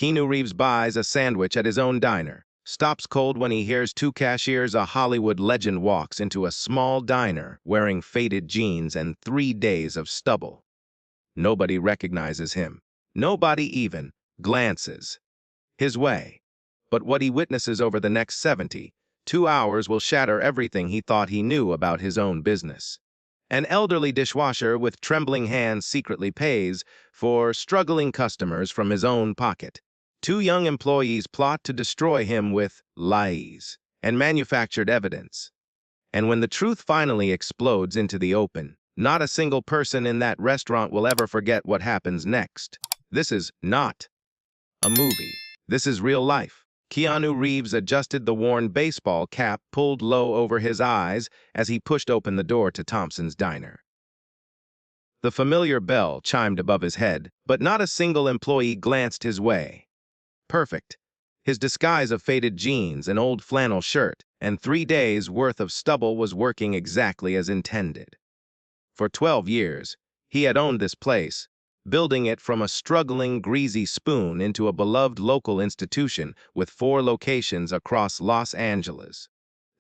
Keanu Reeves buys a sandwich at his own diner, stops cold when he hears two cashiers. A Hollywood legend walks into a small diner wearing faded jeans and 3 days of stubble. Nobody recognizes him. Nobody even glances his way. But what he witnesses over the next 72 hours will shatter everything he thought he knew about his own business. An elderly dishwasher with trembling hands secretly pays for struggling customers from his own pocket. Two young employees plot to destroy him with lies and manufactured evidence. And when the truth finally explodes into the open, not a single person in that restaurant will ever forget what happens next. This is not a movie. This is real life. Keanu Reeves adjusted the worn baseball cap pulled low over his eyes as he pushed open the door to Thompson's diner. The familiar bell chimed above his head, but not a single employee glanced his way. Perfect. His disguise of faded jeans, an old flannel shirt, and 3 days' worth of stubble was working exactly as intended. For 12 years, he had owned this place, building it from a struggling, greasy spoon into a beloved local institution with 4 locations across Los Angeles.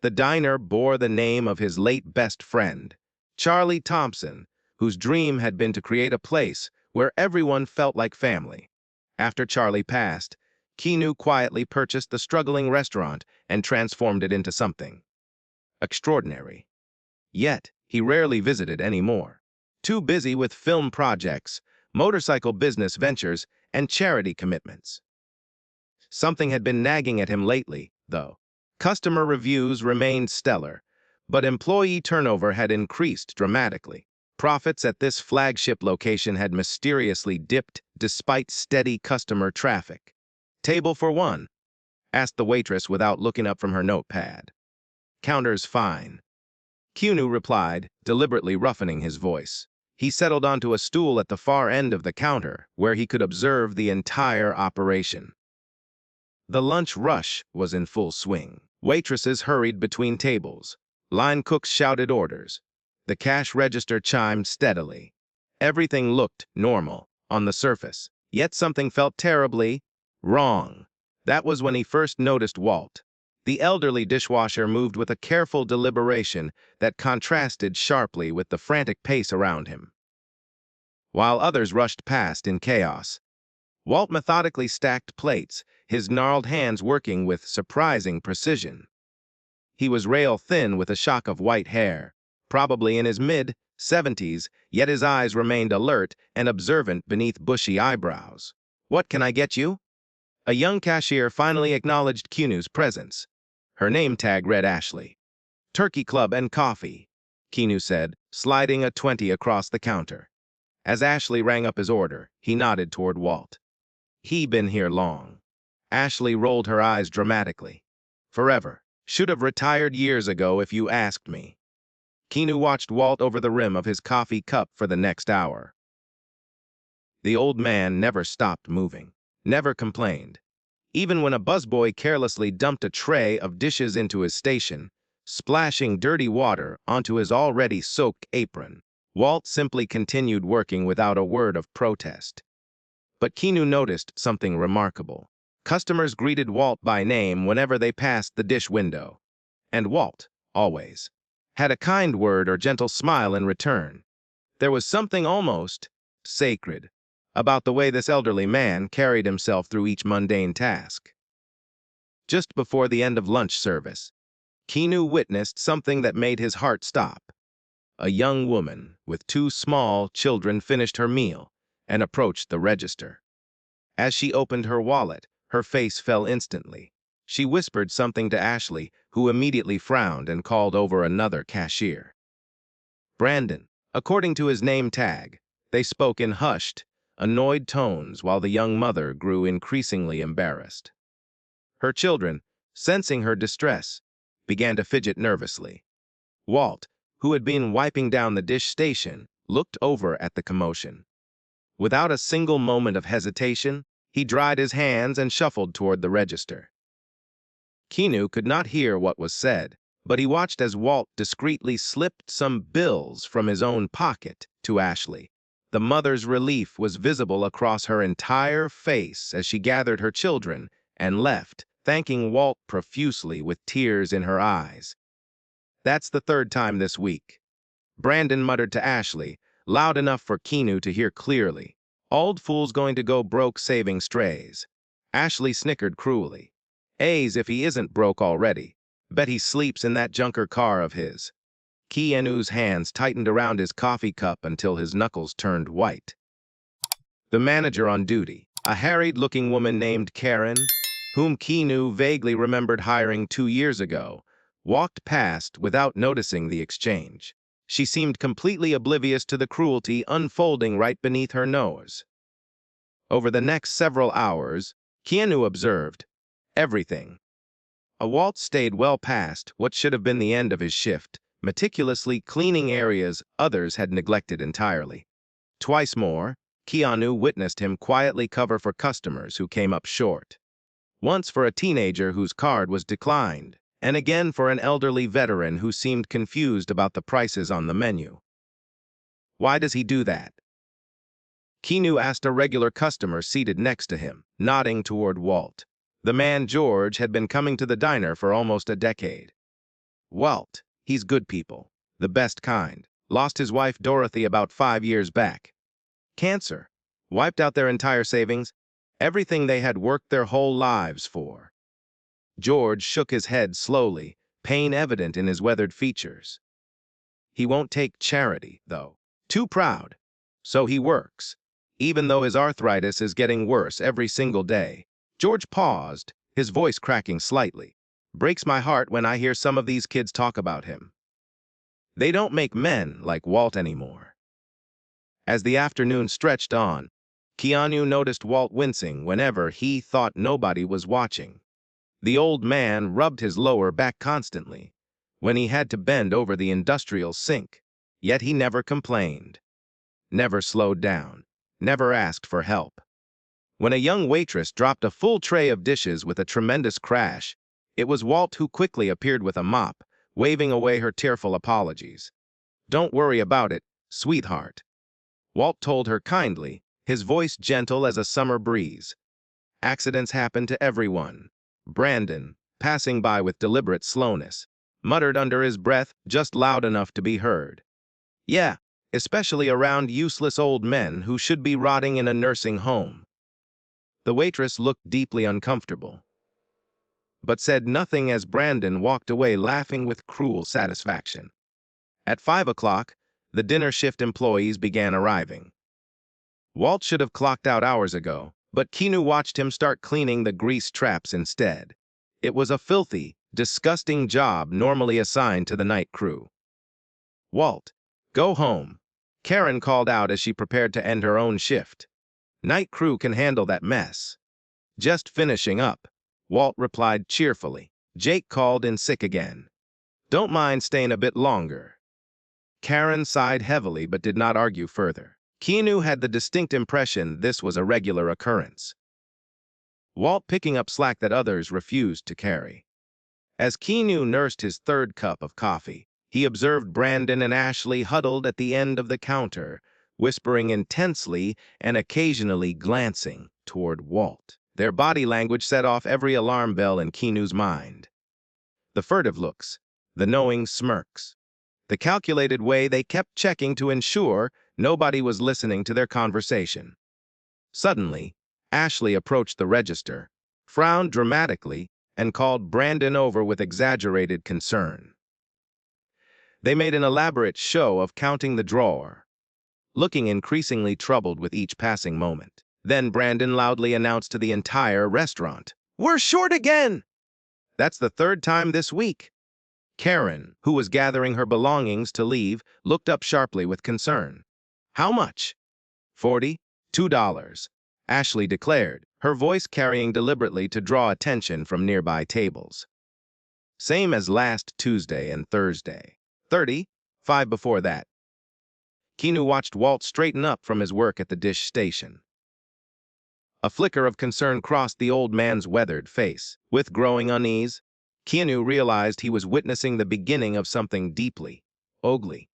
The diner bore the name of his late best friend, Charlie Thompson, whose dream had been to create a place where everyone felt like family. After Charlie passed, Keanu quietly purchased the struggling restaurant and transformed it into something extraordinary. Yet, he rarely visited anymore. Too busy with film projects, motorcycle business ventures, and charity commitments. Something had been nagging at him lately, though. Customer reviews remained stellar, but employee turnover had increased dramatically. Profits at this flagship location had mysteriously dipped despite steady customer traffic. "Table for one?" asked the waitress without looking up from her notepad. "Counter's fine," Keanu replied, deliberately roughening his voice. He settled onto a stool at the far end of the counter, where he could observe the entire operation. The lunch rush was in full swing. Waitresses hurried between tables. Line cooks shouted orders. The cash register chimed steadily. Everything looked normal on the surface, yet something felt terribly wrong. That was when he first noticed Walt. The elderly dishwasher moved with a careful deliberation that contrasted sharply with the frantic pace around him. While others rushed past in chaos, Walt methodically stacked plates, his gnarled hands working with surprising precision. He was rail-thin with a shock of white hair, probably in his mid-70s, yet his eyes remained alert and observant beneath bushy eyebrows. "What can I get you?" A young cashier finally acknowledged Keanu's presence. Her name tag read Ashley. "Turkey Club and coffee," Keanu said, sliding a 20 across the counter. As Ashley rang up his order, he nodded toward Walt. "He been here long." Ashley rolled her eyes dramatically. "Forever. Should have retired years ago if you asked me." Keanu watched Walt over the rim of his coffee cup for the next hour. The old man never stopped moving, never complained. Even when a busboy carelessly dumped a tray of dishes into his station, splashing dirty water onto his already soaked apron, Walt simply continued working without a word of protest. But Keanu noticed something remarkable. Customers greeted Walt by name whenever they passed the dish window. And Walt, always, had a kind word or gentle smile in return. There was something almost sacred about the way this elderly man carried himself through each mundane task. Just before the end of lunch service, Keanu witnessed something that made his heart stop. A young woman with 2 small children finished her meal and approached the register. As she opened her wallet, her face fell instantly. She whispered something to Ashley, who immediately frowned and called over another cashier. Brandon, according to his name tag. They spoke in hushed, annoyed tones while the young mother grew increasingly embarrassed. Her children, sensing her distress, began to fidget nervously. Walt, who had been wiping down the dish station, looked over at the commotion. Without a single moment of hesitation, he dried his hands and shuffled toward the register. Keanu could not hear what was said, but he watched as Walt discreetly slipped some bills from his own pocket to Ashley. The mother's relief was visible across her entire face as she gathered her children and left, thanking Walt profusely with tears in her eyes. That's the third time this week. Brandon muttered to Ashley, loud enough for Keanu to hear clearly. Old fool's going to go broke saving strays. Ashley snickered cruelly. A's if he isn't broke already. Bet he sleeps in that junker car of his. Keanu's hands tightened around his coffee cup until his knuckles turned white. The manager on duty, a harried-looking woman named Karen, whom Keanu vaguely remembered hiring 2 years ago, walked past without noticing the exchange. She seemed completely oblivious to the cruelty unfolding right beneath her nose. Over the next several hours, Keanu observed everything. Walt stayed well past what should have been the end of his shift, meticulously cleaning areas others had neglected entirely. Twice more, Keanu witnessed him quietly cover for customers who came up short. Once for a teenager whose card was declined, and again for an elderly veteran who seemed confused about the prices on the menu. Why does he do that? Keanu asked a regular customer seated next to him, nodding toward Walt. The man George had been coming to the diner for almost a decade. Walt, he's good people, the best kind. Lost his wife Dorothy about 5 years back. Cancer. Wiped out their entire savings, everything they had worked their whole lives for. George shook his head slowly, pain evident in his weathered features. He won't take charity, though. Too proud. So he works, even though his arthritis is getting worse every single day. George paused, his voice cracking slightly. Breaks my heart when I hear some of these kids talk about him. They don't make men like Walt anymore. As the afternoon stretched on, Keanu noticed Walt wincing whenever he thought nobody was watching. The old man rubbed his lower back constantly when he had to bend over the industrial sink, yet he never complained, never slowed down, never asked for help. When a young waitress dropped a full tray of dishes with a tremendous crash, it was Walt who quickly appeared with a mop, waving away her tearful apologies. "Don't worry about it, sweetheart," Walt told her kindly, his voice gentle as a summer breeze. "Accidents happen to everyone." Brandon, passing by with deliberate slowness, muttered under his breath just loud enough to be heard. "Yeah, especially around useless old men who should be rotting in a nursing home." The waitress looked deeply uncomfortable, but said nothing as Brandon walked away laughing with cruel satisfaction. At 5 o'clock, the dinner shift employees began arriving. Walt should have clocked out hours ago, but Keanu watched him start cleaning the grease traps instead. It was a filthy, disgusting job normally assigned to the night crew. "Walt, go home," Karen called out as she prepared to end her own shift. "Night crew can handle that mess." "Just finishing up," Walt replied cheerfully. Jake called in sick again. "Don't mind staying a bit longer." Karen sighed heavily but did not argue further. Keanu had the distinct impression this was a regular occurrence. Walt picking up slack that others refused to carry. As Keanu nursed his third cup of coffee, he observed Brandon and Ashley huddled at the end of the counter, whispering intensely and occasionally glancing toward Walt. Their body language set off every alarm bell in Keanu's mind. The furtive looks, the knowing smirks, the calculated way they kept checking to ensure nobody was listening to their conversation. Suddenly, Ashley approached the register, frowned dramatically, and called Brandon over with exaggerated concern. They made an elaborate show of counting the drawer, looking increasingly troubled with each passing moment. Then Brandon loudly announced to the entire restaurant, "We're short again!" "That's the third time this week." Karen, who was gathering her belongings to leave, looked up sharply with concern. "How much?" $42, Ashley declared, her voice carrying deliberately to draw attention from nearby tables. "Same as last Tuesday and Thursday. 35 before that." Keanu watched Walt straighten up from his work at the dish station. A flicker of concern crossed the old man's weathered face. With growing unease, Keanu realized he was witnessing the beginning of something deeply ugly.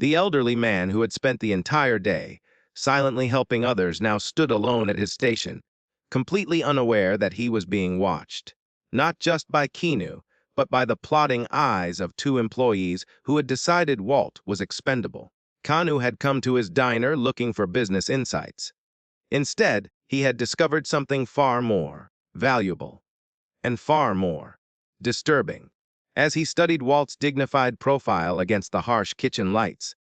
The elderly man who had spent the entire day silently helping others now stood alone at his station, completely unaware that he was being watched, not just by Keanu, but by the plotting eyes of two employees who had decided Walt was expendable. Keanu had come to his diner looking for business insights. Instead, he had discovered something far more valuable and far more disturbing. As he studied Walt's dignified profile against the harsh kitchen lights,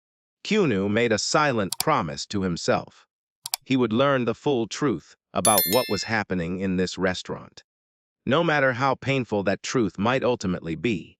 Keanu made a silent promise to himself. He would learn the full truth about what was happening in this restaurant, no matter how painful that truth might ultimately be.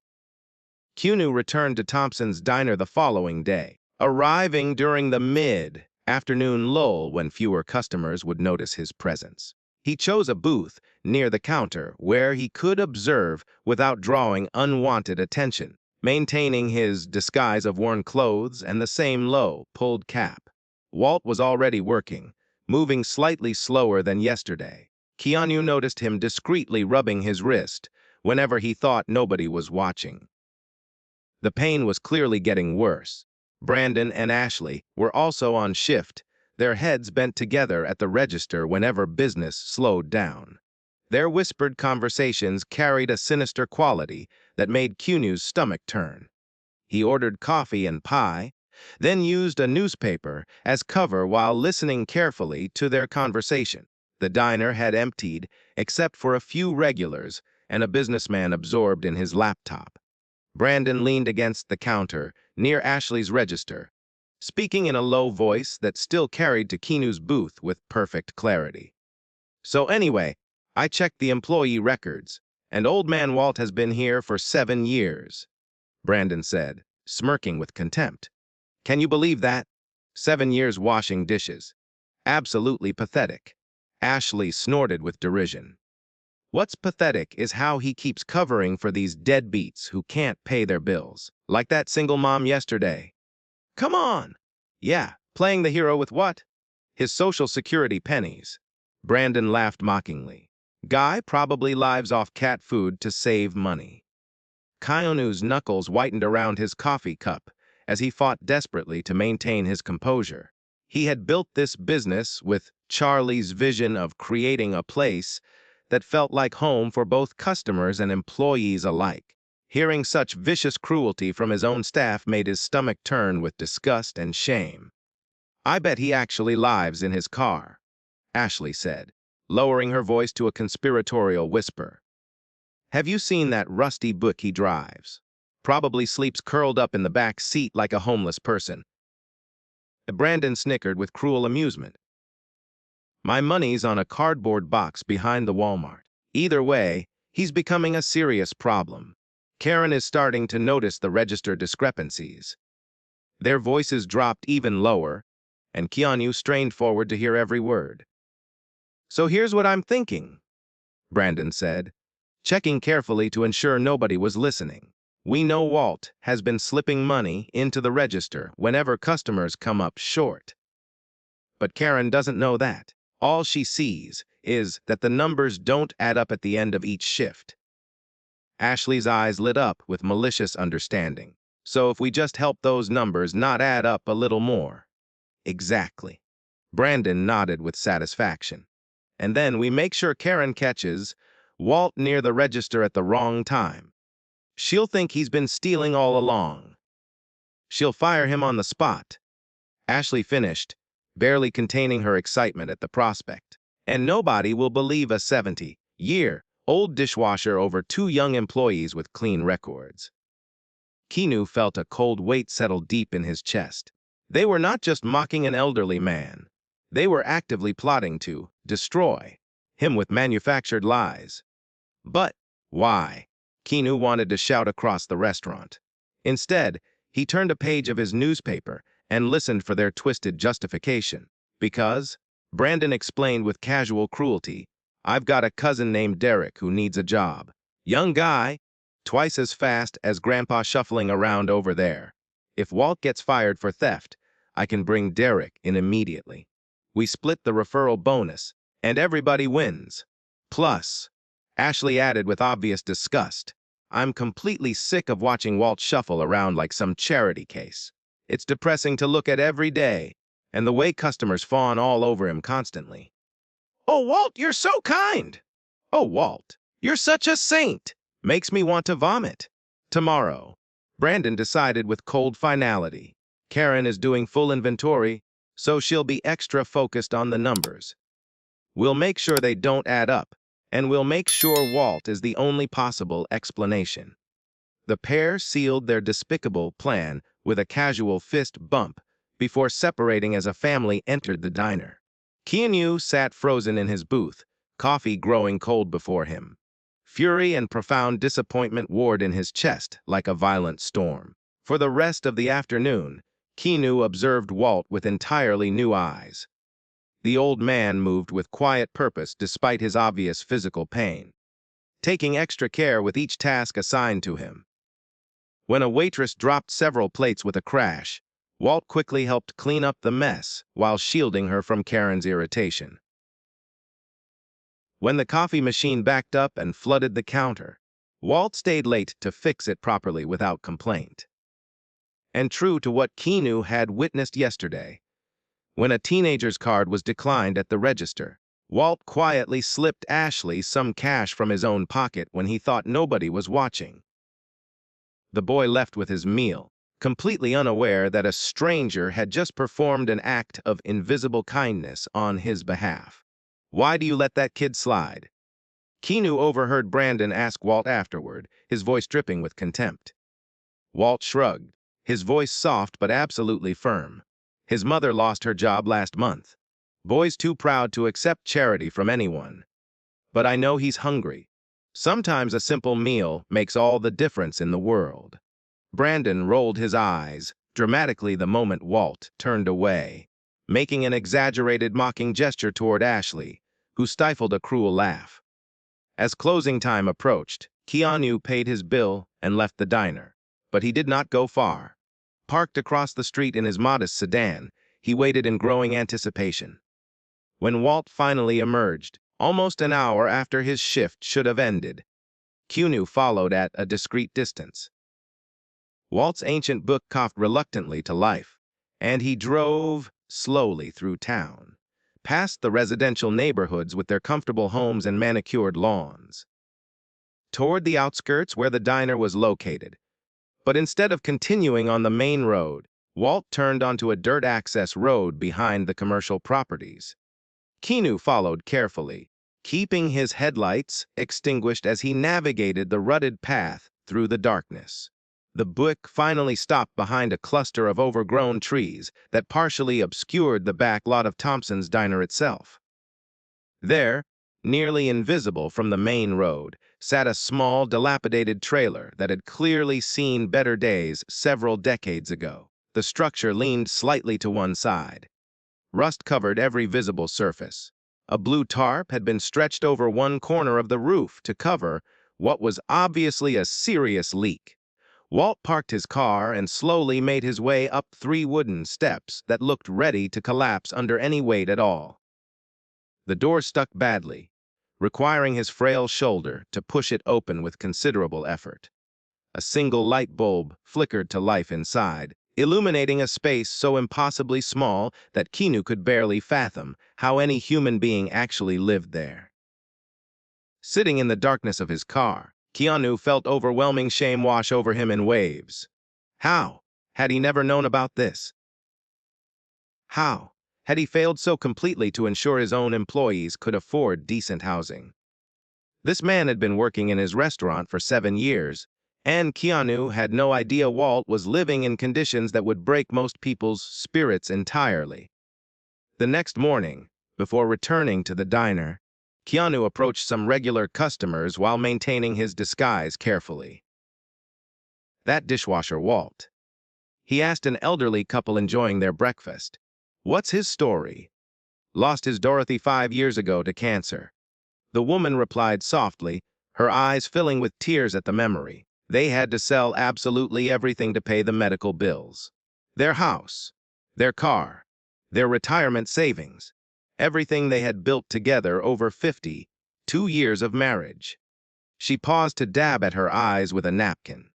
Keanu returned to Thompson's diner the following day, arriving during the mid-afternoon lull when fewer customers would notice his presence. He chose a booth near the counter where he could observe without drawing unwanted attention, maintaining his disguise of worn clothes and the same low, pulled cap. Walt was already working, moving slightly slower than yesterday. Keanu noticed him discreetly rubbing his wrist whenever he thought nobody was watching. The pain was clearly getting worse. Brandon and Ashley were also on shift, their heads bent together at the register whenever business slowed down. Their whispered conversations carried a sinister quality that made Keanu's stomach turn. He ordered coffee and pie, then used a newspaper as cover while listening carefully to their conversation. The diner had emptied, except for a few regulars and a businessman absorbed in his laptop. Brandon leaned against the counter, near Ashley's register, speaking in a low voice that still carried to Keanu's booth with perfect clarity. "So anyway, I checked the employee records, and Old Man Walt has been here for 7 years, Brandon said, smirking with contempt. Can you believe that? 7 years washing dishes. Absolutely pathetic. Ashley snorted with derision. What's pathetic is how he keeps covering for these deadbeats who can't pay their bills, like that single mom yesterday. Come on! Yeah, playing the hero with what? His Social Security pennies. Brandon laughed mockingly. Guy probably lives off cat food to save money. Keanu's knuckles whitened around his coffee cup as he fought desperately to maintain his composure. He had built this business with Charlie's vision of creating a place that felt like home for both customers and employees alike. Hearing such vicious cruelty from his own staff made his stomach turn with disgust and shame. I bet he actually lives in his car, Ashley said, lowering her voice to a conspiratorial whisper. Have you seen that rusty book he drives? Probably sleeps curled up in the back seat like a homeless person. Brandon snickered with cruel amusement. My money's on a cardboard box behind the Walmart. Either way, he's becoming a serious problem. Karen is starting to notice the register discrepancies. Their voices dropped even lower, and Keanu strained forward to hear every word. So here's what I'm thinking, Brandon said, checking carefully to ensure nobody was listening. We know Walt has been slipping money into the register whenever customers come up short. But Karen doesn't know that. All she sees is that the numbers don't add up at the end of each shift. Ashley's eyes lit up with malicious understanding. So if we just help those numbers not add up a little more. Exactly. Brandon nodded with satisfaction. And then we make sure Karen catches Walt near the register at the wrong time. She'll think he's been stealing all along. She'll fire him on the spot. Ashley finished, barely containing her excitement at the prospect. And nobody will believe a 70-year-old dishwasher over 2 young employees with clean records. Keanu felt a cold weight settle deep in his chest. They were not just mocking an elderly man. They were actively plotting to destroy him with manufactured lies. But why? Keanu wanted to shout across the restaurant. Instead, he turned a page of his newspaper and listened for their twisted justification. Because, Brandon explained with casual cruelty, I've got a cousin named Derek who needs a job. Young guy, twice as fast as Grandpa shuffling around over there. If Walt gets fired for theft, I can bring Derek in immediately. We split the referral bonus, and everybody wins. Plus, Ashley added with obvious disgust, I'm completely sick of watching Walt shuffle around like some charity case. It's depressing to look at every day, and the way customers fawn all over him constantly. "Oh, Walt, you're so kind!" "Oh, Walt, you're such a saint!" Makes me want to vomit. Tomorrow, Brandon decided with cold finality. Karen is doing full inventory, so she'll be extra focused on the numbers. We'll make sure they don't add up, and we'll make sure Walt is the only possible explanation. The pair sealed their despicable plan with a casual fist bump before separating as a family entered the diner. Keanu sat frozen in his booth, coffee growing cold before him. Fury and profound disappointment warred in his chest like a violent storm. For the rest of the afternoon, Keanu observed Walt with entirely new eyes. The old man moved with quiet purpose despite his obvious physical pain, taking extra care with each task assigned to him. When a waitress dropped several plates with a crash, Walt quickly helped clean up the mess while shielding her from Karen's irritation. When the coffee machine backed up and flooded the counter, Walt stayed late to fix it properly without complaint. And true to what Keanu had witnessed yesterday, when a teenager's card was declined at the register, Walt quietly slipped Ashley some cash from his own pocket when he thought nobody was watching. The boy left with his meal, completely unaware that a stranger had just performed an act of invisible kindness on his behalf. "Why do you let that kid slide?" Keanu overheard Brandon ask Walt afterward, his voice dripping with contempt. Walt shrugged, his voice soft but absolutely firm. His mother lost her job last month. Boy's too proud to accept charity from anyone. But I know he's hungry. Sometimes a simple meal makes all the difference in the world. Brandon rolled his eyes dramatically the moment Walt turned away, making an exaggerated mocking gesture toward Ashley, who stifled a cruel laugh. As closing time approached, Keanu paid his bill and left the diner, but he did not go far. Parked across the street in his modest sedan, he waited in growing anticipation. When Walt finally emerged, almost an hour after his shift should have ended, Keanu followed at a discreet distance. Walt's ancient book coughed reluctantly to life, and he drove slowly through town, past the residential neighborhoods with their comfortable homes and manicured lawns, toward the outskirts where the diner was located. But instead of continuing on the main road, Walt turned onto a dirt access road behind the commercial properties. Keanu followed carefully, keeping his headlights extinguished as he navigated the rutted path through the darkness. The buick finally stopped behind a cluster of overgrown trees that partially obscured the back lot of Thompson's diner itself. There, nearly invisible from the main road, sat a small, dilapidated trailer that had clearly seen better days several decades ago. The structure leaned slightly to one side. Rust covered every visible surface. A blue tarp had been stretched over one corner of the roof to cover what was obviously a serious leak. Walt parked his car and slowly made his way up 3 wooden steps that looked ready to collapse under any weight at all. The door stuck badly, requiring his frail shoulder to push it open with considerable effort. A single light bulb flickered to life inside, illuminating a space so impossibly small that Keanu could barely fathom how any human being actually lived there. Sitting in the darkness of his car, Keanu felt overwhelming shame wash over him in waves. How had he never known about this? How had he failed so completely to ensure his own employees could afford decent housing? This man had been working in his restaurant for 7 years, and Keanu had no idea Walt was living in conditions that would break most people's spirits entirely. The next morning, before returning to the diner, Keanu approached some regular customers while maintaining his disguise carefully. "That dishwasher, Walt." He asked an elderly couple enjoying their breakfast. "What's his story?" "Lost his Dorothy 5 years ago to cancer." The woman replied softly, her eyes filling with tears at the memory. They had to sell absolutely everything to pay the medical bills. Their house, their car, their retirement savings, everything they had built together over 2 years of marriage. She paused to dab at her eyes with a napkin.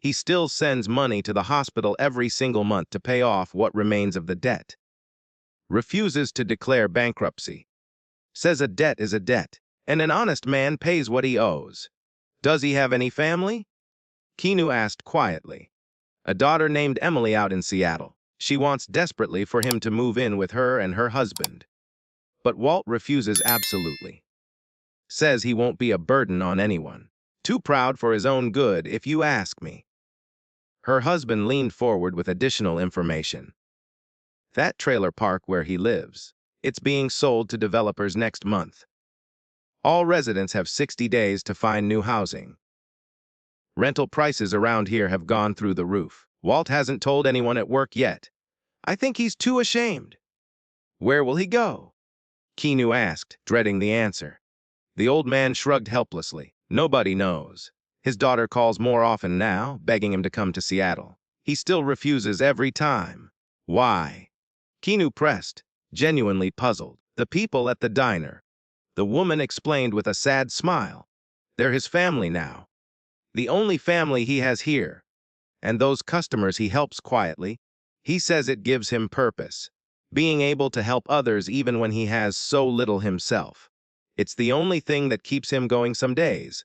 He still sends money to the hospital every single month to pay off what remains of the debt. Refuses to declare bankruptcy. Says a debt is a debt, and an honest man pays what he owes. Does he have any family? Keanu asked quietly. A daughter named Emily out in Seattle. She wants desperately for him to move in with her and her husband. But Walt refuses absolutely. Says he won't be a burden on anyone. Too proud for his own good, if you ask me. Her husband leaned forward with additional information. That trailer park where he lives, it's being sold to developers next month. All residents have 60 days to find new housing. Rental prices around here have gone through the roof. Walt hasn't told anyone at work yet. I think he's too ashamed. Where will he go? Keanu asked, dreading the answer. The old man shrugged helplessly. Nobody knows. His daughter calls more often now, begging him to come to Seattle. He still refuses every time. Why? Keanu pressed, genuinely puzzled. The people at the diner. The woman explained with a sad smile. They're his family now. The only family he has here. And those customers he helps quietly. He says it gives him purpose. Being able to help others even when he has so little himself. It's the only thing that keeps him going some days.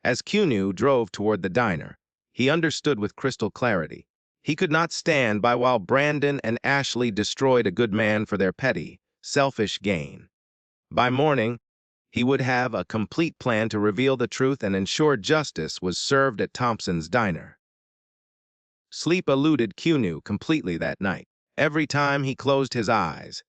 As Keanu drove toward the diner, he understood with crystal clarity. He could not stand by while Brandon and Ashley destroyed a good man for their petty, selfish gain. By morning, he would have a complete plan to reveal the truth and ensure justice was served at Thompson's diner. Sleep eluded Keanu completely that night. Every time he closed his eyes,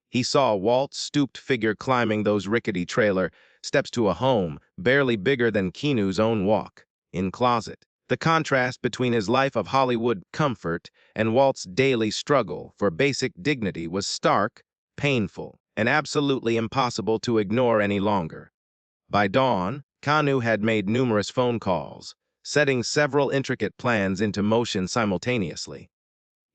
he saw Walt's stooped figure climbing those rickety trailer steps to a home barely bigger than Keanu's own walk-in closet. The contrast between his life of Hollywood comfort and Walt's daily struggle for basic dignity was stark, painful, and absolutely impossible to ignore any longer. By dawn, Keanu had made numerous phone calls, setting several intricate plans into motion simultaneously.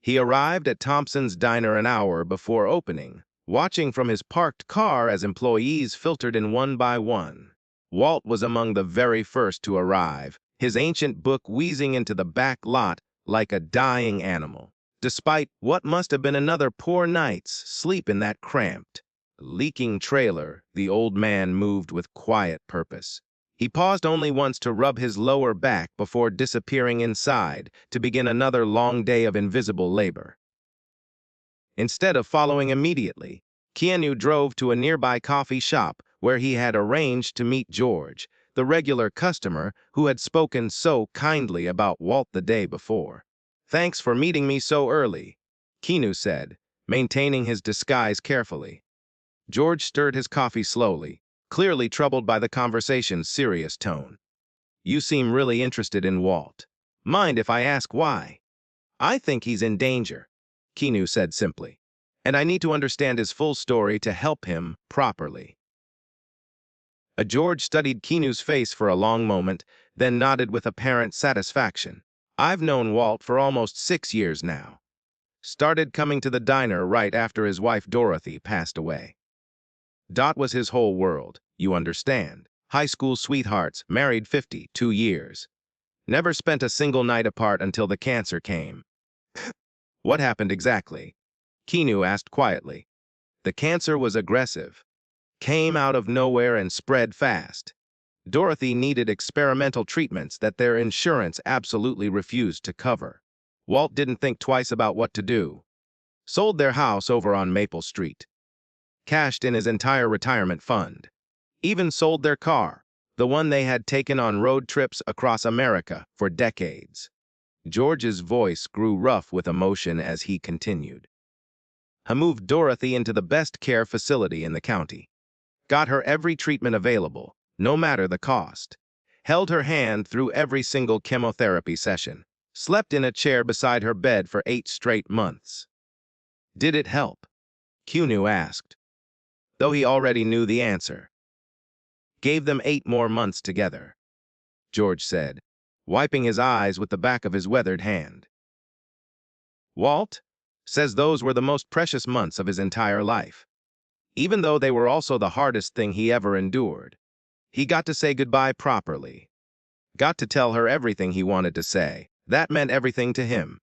He arrived at Thompson's diner an hour before opening, watching from his parked car as employees filtered in one by one. Walt was among the very first to arrive, his ancient book wheezing into the back lot like a dying animal. Despite what must have been another poor night's sleep in that cramped, leaking trailer, the old man moved with quiet purpose. He paused only once to rub his lower back before disappearing inside to begin another long day of invisible labor. Instead of following immediately, Keanu drove to a nearby coffee shop where he had arranged to meet George, the regular customer who had spoken so kindly about Walt the day before. "Thanks for meeting me so early," Keanu said, maintaining his disguise carefully. George stirred his coffee slowly, clearly troubled by the conversation's serious tone. "You seem really interested in Walt. Mind if I ask why?" "I think he's in danger," Keanu said simply, "and I need to understand his full story to help him properly." George studied Keanu's face for a long moment, then nodded with apparent satisfaction. "I've known Walt for almost 6 years now. Started coming to the diner right after his wife Dorothy passed away. Dot was his whole world, you understand. High school sweethearts, married 52 years. Never spent a single night apart until the cancer came." "What happened exactly?" Keanu asked quietly. "The cancer was aggressive. Came out of nowhere and spread fast. Dorothy needed experimental treatments that their insurance absolutely refused to cover. Walt didn't think twice about what to do. Sold their house over on Maple Street. Cashed in his entire retirement fund. Even sold their car, the one they had taken on road trips across America for decades." George's voice grew rough with emotion as he continued. "I moved Dorothy into the best care facility in the county. Got her every treatment available, no matter the cost. Held her hand through every single chemotherapy session. Slept in a chair beside her bed for 8 straight months." "Did it help?" Keanu asked, though he already knew the answer. "Gave them 8 more months together," George said, wiping his eyes with the back of his weathered hand. "Walt says those were the most precious months of his entire life. Even though they were also the hardest thing he ever endured. He got to say goodbye properly. Got to tell her everything he wanted to say. That meant everything to him.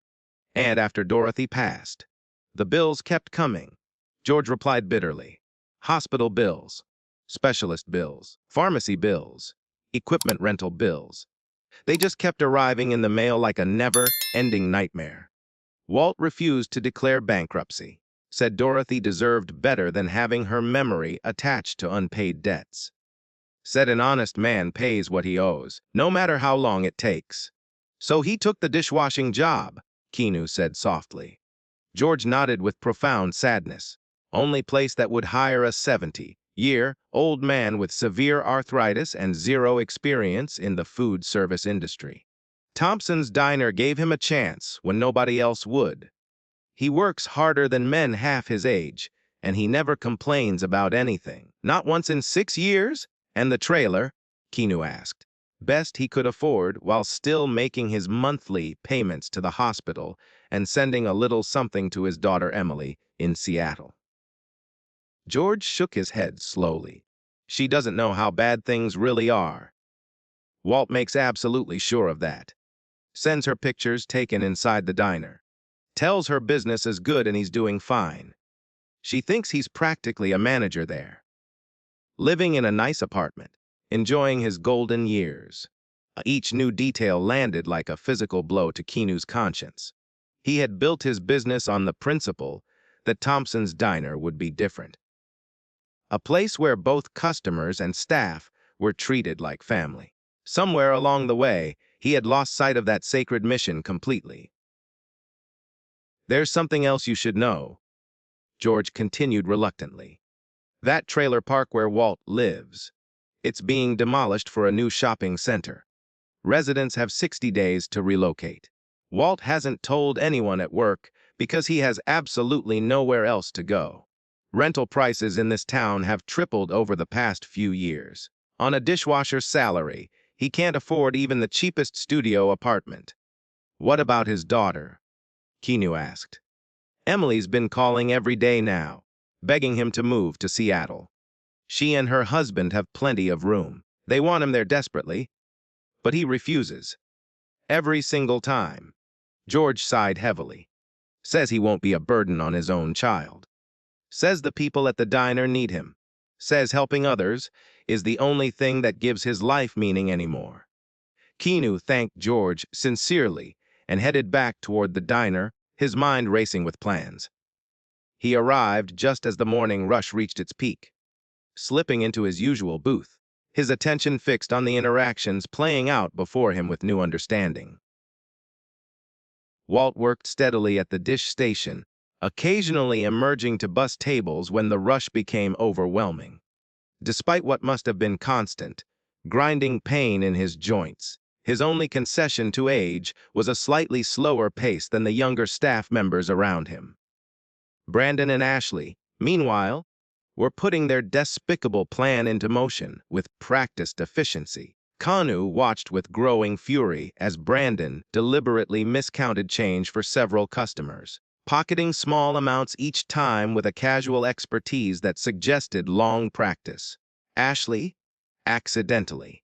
And after Dorothy passed, the bills kept coming. George replied bitterly. Hospital bills, specialist bills, pharmacy bills, equipment rental bills. They just kept arriving in the mail like a never-ending nightmare. Walt refused to declare bankruptcy, said Dorothy deserved better than having her memory attached to unpaid debts. Said an honest man pays what he owes, no matter how long it takes. So he took the dishwashing job, Keanu said softly. George nodded with profound sadness. Only place that would hire a 70-year-old man with severe arthritis and zero experience in the food service industry. Thompson's Diner gave him a chance when nobody else would. He works harder than men half his age, and he never complains about anything. Not once in 6 years? And the trailer? Keanu asked. Best he could afford while still making his monthly payments to the hospital and sending a little something to his daughter Emily in Seattle. George shook his head slowly. She doesn't know how bad things really are. Walt makes absolutely sure of that. Sends her pictures taken inside the diner. Tells her business is good and he's doing fine. She thinks he's practically a manager there. Living in a nice apartment, enjoying his golden years. Each new detail landed like a physical blow to Keanu's conscience. He had built his business on the principle that Thompson's Diner would be different. A place where both customers and staff were treated like family. Somewhere along the way, he had lost sight of that sacred mission completely. There's something else you should know, George continued reluctantly. That trailer park where Walt lives, it's being demolished for a new shopping center. Residents have 60 days to relocate. Walt hasn't told anyone at work because he has absolutely nowhere else to go. Rental prices in this town have tripled over the past few years. On a dishwasher's salary, he can't afford even the cheapest studio apartment. What about his daughter? Keanu asked. Emily's been calling every day now, begging him to move to Seattle. She and her husband have plenty of room. They want him there desperately, but he refuses. Every single time. George sighed heavily. Says he won't be a burden on his own child. Says the people at the diner need him. Says helping others is the only thing that gives his life meaning anymore. Keanu thanked George sincerely and headed back toward the diner, his mind racing with plans. He arrived just as the morning rush reached its peak. Slipping into his usual booth, his attention fixed on the interactions playing out before him with new understanding. Walt worked steadily at the dish station, occasionally emerging to bus tables when the rush became overwhelming. Despite what must have been constant, grinding pain in his joints, his only concession to age was a slightly slower pace than the younger staff members around him. Brandon and Ashley, meanwhile, were putting their despicable plan into motion with practiced efficiency. Keanu watched with growing fury as Brandon deliberately miscounted change for several customers, pocketing small amounts each time with a casual expertise that suggested long practice. Ashley, accidentally,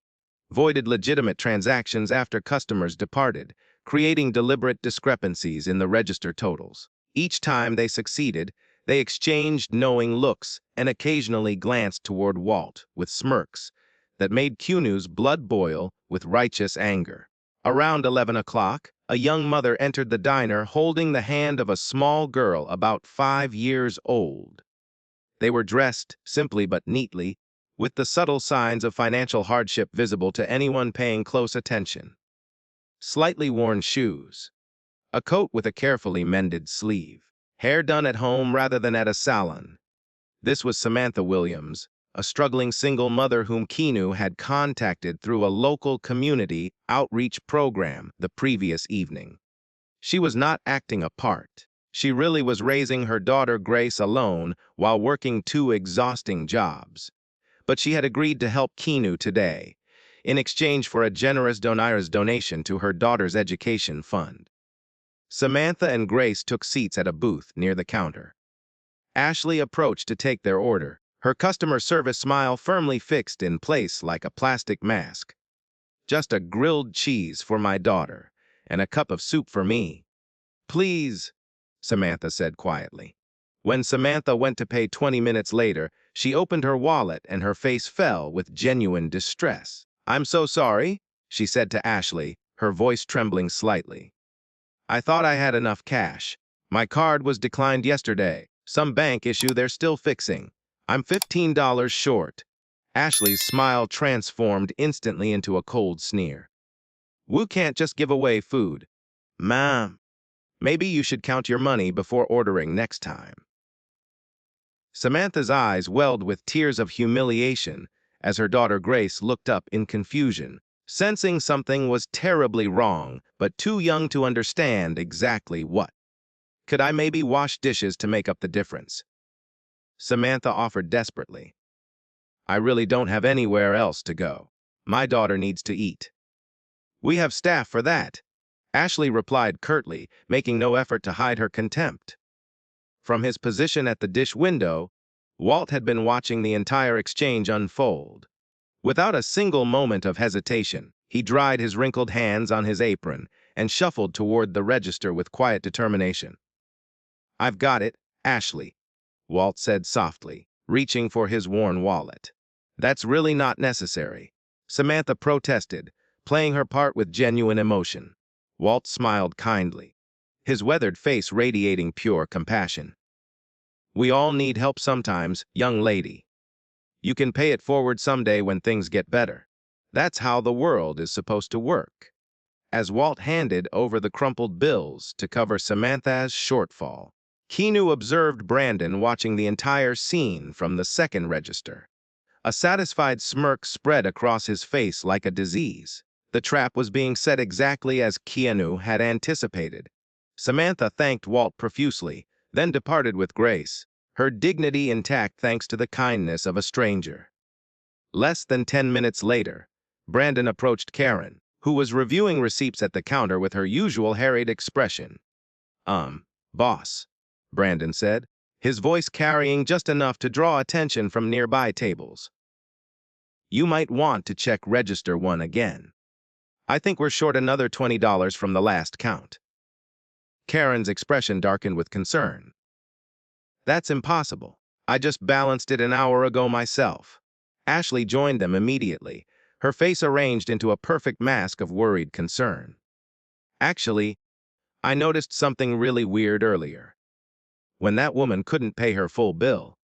voided legitimate transactions after customers departed, creating deliberate discrepancies in the register totals. Each time they succeeded, they exchanged knowing looks and occasionally glanced toward Walt with smirks that made Keanu's blood boil with righteous anger. Around 11 o'clock, a young mother entered the diner holding the hand of a small girl about 5 years old. They were dressed simply but neatly, with the subtle signs of financial hardship visible to anyone paying close attention. Slightly worn shoes, a coat with a carefully mended sleeve, hair done at home rather than at a salon. This was Samantha Williams, a struggling single mother whom Keanu had contacted through a local community outreach program the previous evening. She was not acting a part. She really was raising her daughter Grace alone while working 2 exhausting jobs. But she had agreed to help Keanu today, in exchange for a generous donation to her daughter's education fund. Samantha and Grace took seats at a booth near the counter. Ashley approached to take their order, her customer service smile firmly fixed in place like a plastic mask. Just a grilled cheese for my daughter, and a cup of soup for me. Please, Samantha said quietly. When Samantha went to pay 20 minutes later, she opened her wallet and her face fell with genuine distress. I'm so sorry, she said to Ashley, her voice trembling slightly. I thought I had enough cash. My card was declined yesterday. Some bank issue they're still fixing. I'm $15 short. Ashley's smile transformed instantly into a cold sneer. Wu can't just give away food. Ma'am, maybe you should count your money before ordering next time. Samantha's eyes welled with tears of humiliation as her daughter Grace looked up in confusion, sensing something was terribly wrong, but too young to understand exactly what. Could I maybe wash dishes to make up the difference? Samantha offered desperately. I really don't have anywhere else to go. My daughter needs to eat. We have staff for that, Ashley replied curtly, making no effort to hide her contempt. From his position at the dish window, Walt had been watching the entire exchange unfold. Without a single moment of hesitation, he dried his wrinkled hands on his apron and shuffled toward the register with quiet determination. I've got it, Ashley, Walt said softly, reaching for his worn wallet. That's really not necessary, Samantha protested, playing her part with genuine emotion. Walt smiled kindly, his weathered face radiating pure compassion. We all need help sometimes, young lady. You can pay it forward someday when things get better. That's how the world is supposed to work. As Walt handed over the crumpled bills to cover Samantha's shortfall, Keanu observed Brandon watching the entire scene from the second register. A satisfied smirk spread across his face like a disease. The trap was being set exactly as Keanu had anticipated. Samantha thanked Walt profusely, then departed with grace, her dignity intact thanks to the kindness of a stranger. Less than 10 minutes later, Brandon approached Karen, who was reviewing receipts at the counter with her usual harried expression. Boss, Brandon said, his voice carrying just enough to draw attention from nearby tables. You might want to check Register 1 again. I think we're short another $20 from the last count. Karen's expression darkened with concern. That's impossible. I just balanced it an hour ago myself. Ashley joined them immediately, her face arranged into a perfect mask of worried concern. Actually, I noticed something really weird earlier. When that woman couldn't pay her full bill,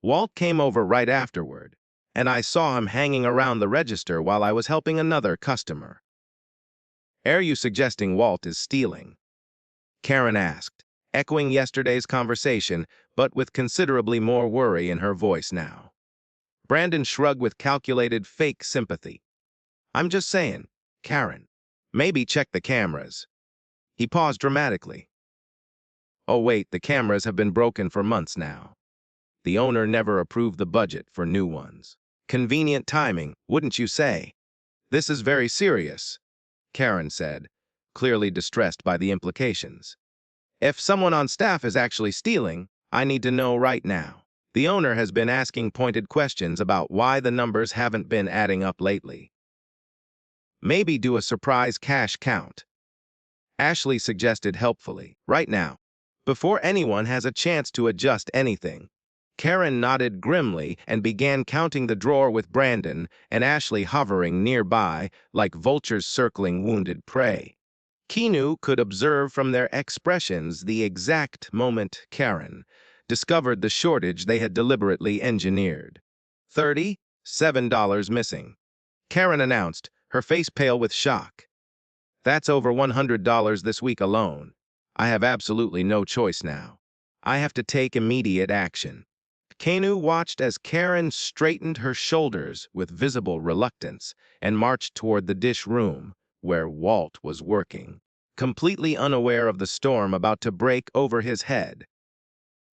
Walt came over right afterward, and I saw him hanging around the register while I was helping another customer. Are you suggesting Walt is stealing? Karen asked, echoing yesterday's conversation, but with considerably more worry in her voice now. Brandon shrugged with calculated fake sympathy. I'm just saying, Karen, maybe check the cameras. He paused dramatically. Oh wait, the cameras have been broken for months now. The owner never approved the budget for new ones. Convenient timing, wouldn't you say? This is very serious, Karen said, clearly distressed by the implications. If someone on staff is actually stealing, I need to know right now. The owner has been asking pointed questions about why the numbers haven't been adding up lately. Maybe do a surprise cash count, Ashley suggested helpfully, right now, before anyone has a chance to adjust anything. Karen nodded grimly and began counting the drawer with Brandon and Ashley hovering nearby like vultures circling wounded prey. Keanu could observe from their expressions the exact moment Karen discovered the shortage they had deliberately engineered. $37 missing, Karen announced, her face pale with shock. That's over $100 this week alone. I have absolutely no choice now. I have to take immediate action. Keanu watched as Karen straightened her shoulders with visible reluctance and marched toward the dish room where Walt was working, completely unaware of the storm about to break over his head.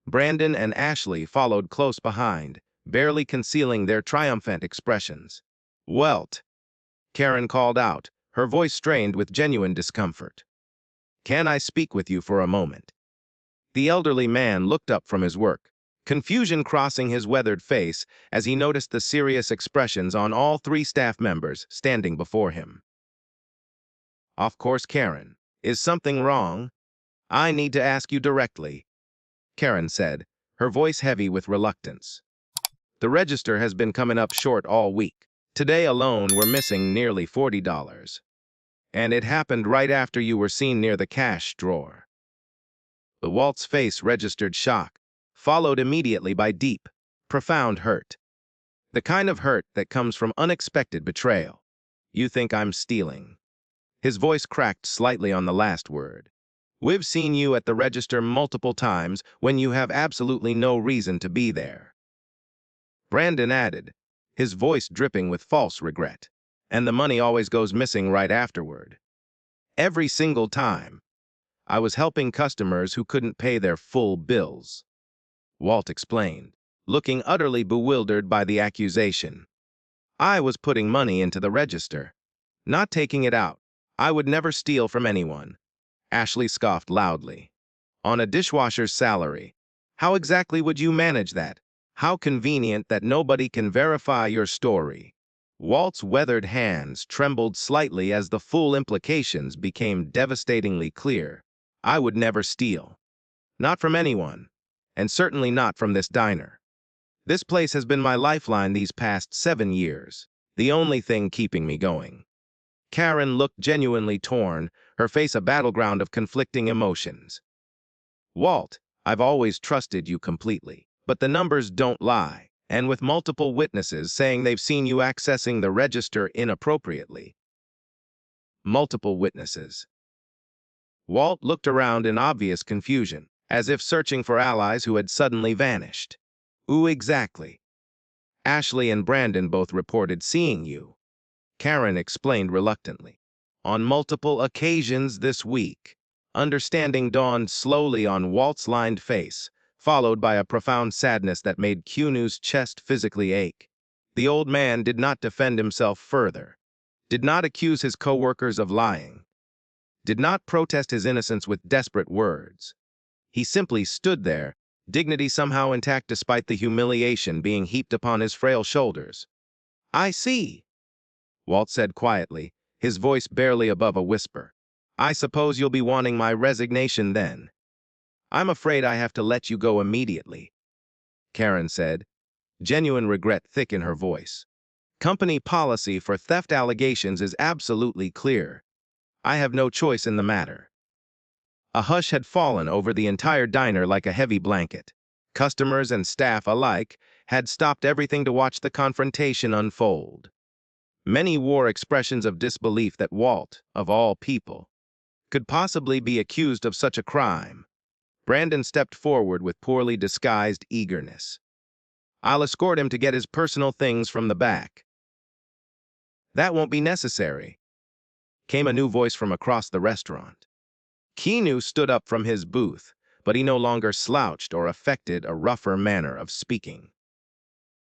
Brandon and Ashley followed close behind, barely concealing their triumphant expressions. Walt, Karen called out, her voice strained with genuine discomfort. Can I speak with you for a moment? The elderly man looked up from his work, confusion crossing his weathered face as he noticed the serious expressions on all three staff members standing before him. Of course, Karen. Is something wrong? I need to ask you directly, Karen said, her voice heavy with reluctance. The register has been coming up short all week. Today alone, we're missing nearly $40. And it happened right after you were seen near the cash drawer. Walt's face registered shock, followed immediately by deep, profound hurt. The kind of hurt that comes from unexpected betrayal. You think I'm stealing? His voice cracked slightly on the last word. We've seen you at the register multiple times when you have absolutely no reason to be there. Brandon added, his voice dripping with false regret. And the money always goes missing right afterward. Every single time. I was helping customers who couldn't pay their full bills. Walt explained, looking utterly bewildered by the accusation. I was putting money into the register, not taking it out. I would never steal from anyone. Ashley scoffed loudly. On a dishwasher's salary. How exactly would you manage that? How convenient that nobody can verify your story. Walt's weathered hands trembled slightly as the full implications became devastatingly clear. I would never steal. Not from anyone, and certainly not from this diner. This place has been my lifeline these past 7 years, the only thing keeping me going. Karen looked genuinely torn, her face a battleground of conflicting emotions. Walt, I've always trusted you completely, but the numbers don't lie, and with multiple witnesses saying they've seen you accessing the register inappropriately. Multiple witnesses. Walt looked around in obvious confusion, as if searching for allies who had suddenly vanished. Who exactly? Ashley and Brandon both reported seeing you. Karen explained reluctantly. On multiple occasions this week. Understanding dawned slowly on Walt's lined face, followed by a profound sadness that made Keanu's chest physically ache. The old man did not defend himself further, did not accuse his co-workers of lying, did not protest his innocence with desperate words. He simply stood there, dignity somehow intact despite the humiliation being heaped upon his frail shoulders. I see, Walt said quietly, his voice barely above a whisper. I suppose you'll be wanting my resignation then. I'm afraid I have to let you go immediately, Karen said, genuine regret thick in her voice. Company policy for theft allegations is absolutely clear. I have no choice in the matter. A hush had fallen over the entire diner like a heavy blanket. Customers and staff alike had stopped everything to watch the confrontation unfold. Many wore expressions of disbelief that Walt, of all people, could possibly be accused of such a crime. Brandon stepped forward with poorly disguised eagerness. I'll escort him to get his personal things from the back. That won't be necessary, came a new voice from across the restaurant. Keanu stood up from his booth, but he no longer slouched or affected a rougher manner of speaking.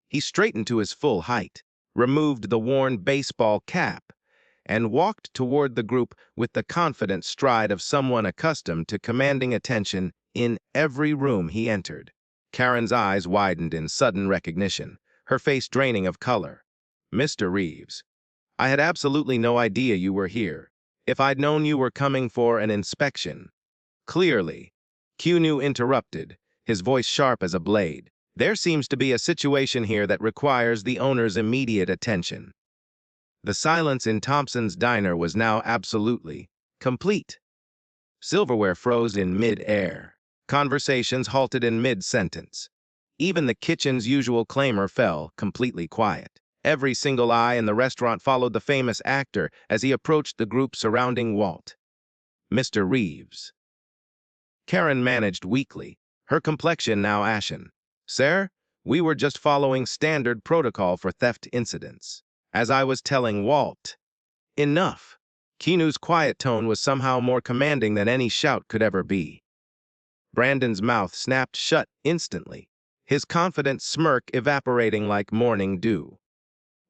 He straightened to his full height, removed the worn baseball cap, and walked toward the group with the confident stride of someone accustomed to commanding attention in every room he entered. Karen's eyes widened in sudden recognition, her face draining of color. Mr. Reeves, I had absolutely no idea you were here. If I'd known you were coming for an inspection. Clearly, Keanu interrupted, his voice sharp as a blade. There seems to be a situation here that requires the owner's immediate attention. The silence in Thompson's diner was now absolutely complete. Silverware froze in mid-air. Conversations halted in mid-sentence. Even the kitchen's usual clamor fell completely quiet. Every single eye in the restaurant followed the famous actor as he approached the group surrounding Walt. Mr. Reeves. Karen managed weakly, her complexion now ashen. Sir, we were just following standard protocol for theft incidents. As I was telling Walt. Enough. Keanu's quiet tone was somehow more commanding than any shout could ever be. Brandon's mouth snapped shut instantly, his confident smirk evaporating like morning dew.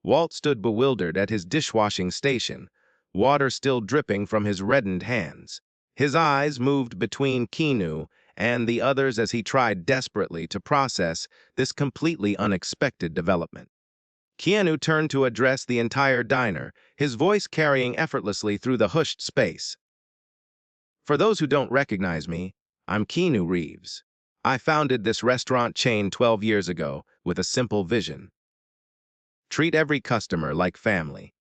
Walt stood bewildered at his dishwashing station, water still dripping from his reddened hands. His eyes moved between Keanu and the others as he tried desperately to process this completely unexpected development. Keanu turned to address the entire diner, his voice carrying effortlessly through the hushed space. For those who don't recognize me, I'm Keanu Reeves. I founded this restaurant chain 12 years ago with a simple vision. Treat every customer like family.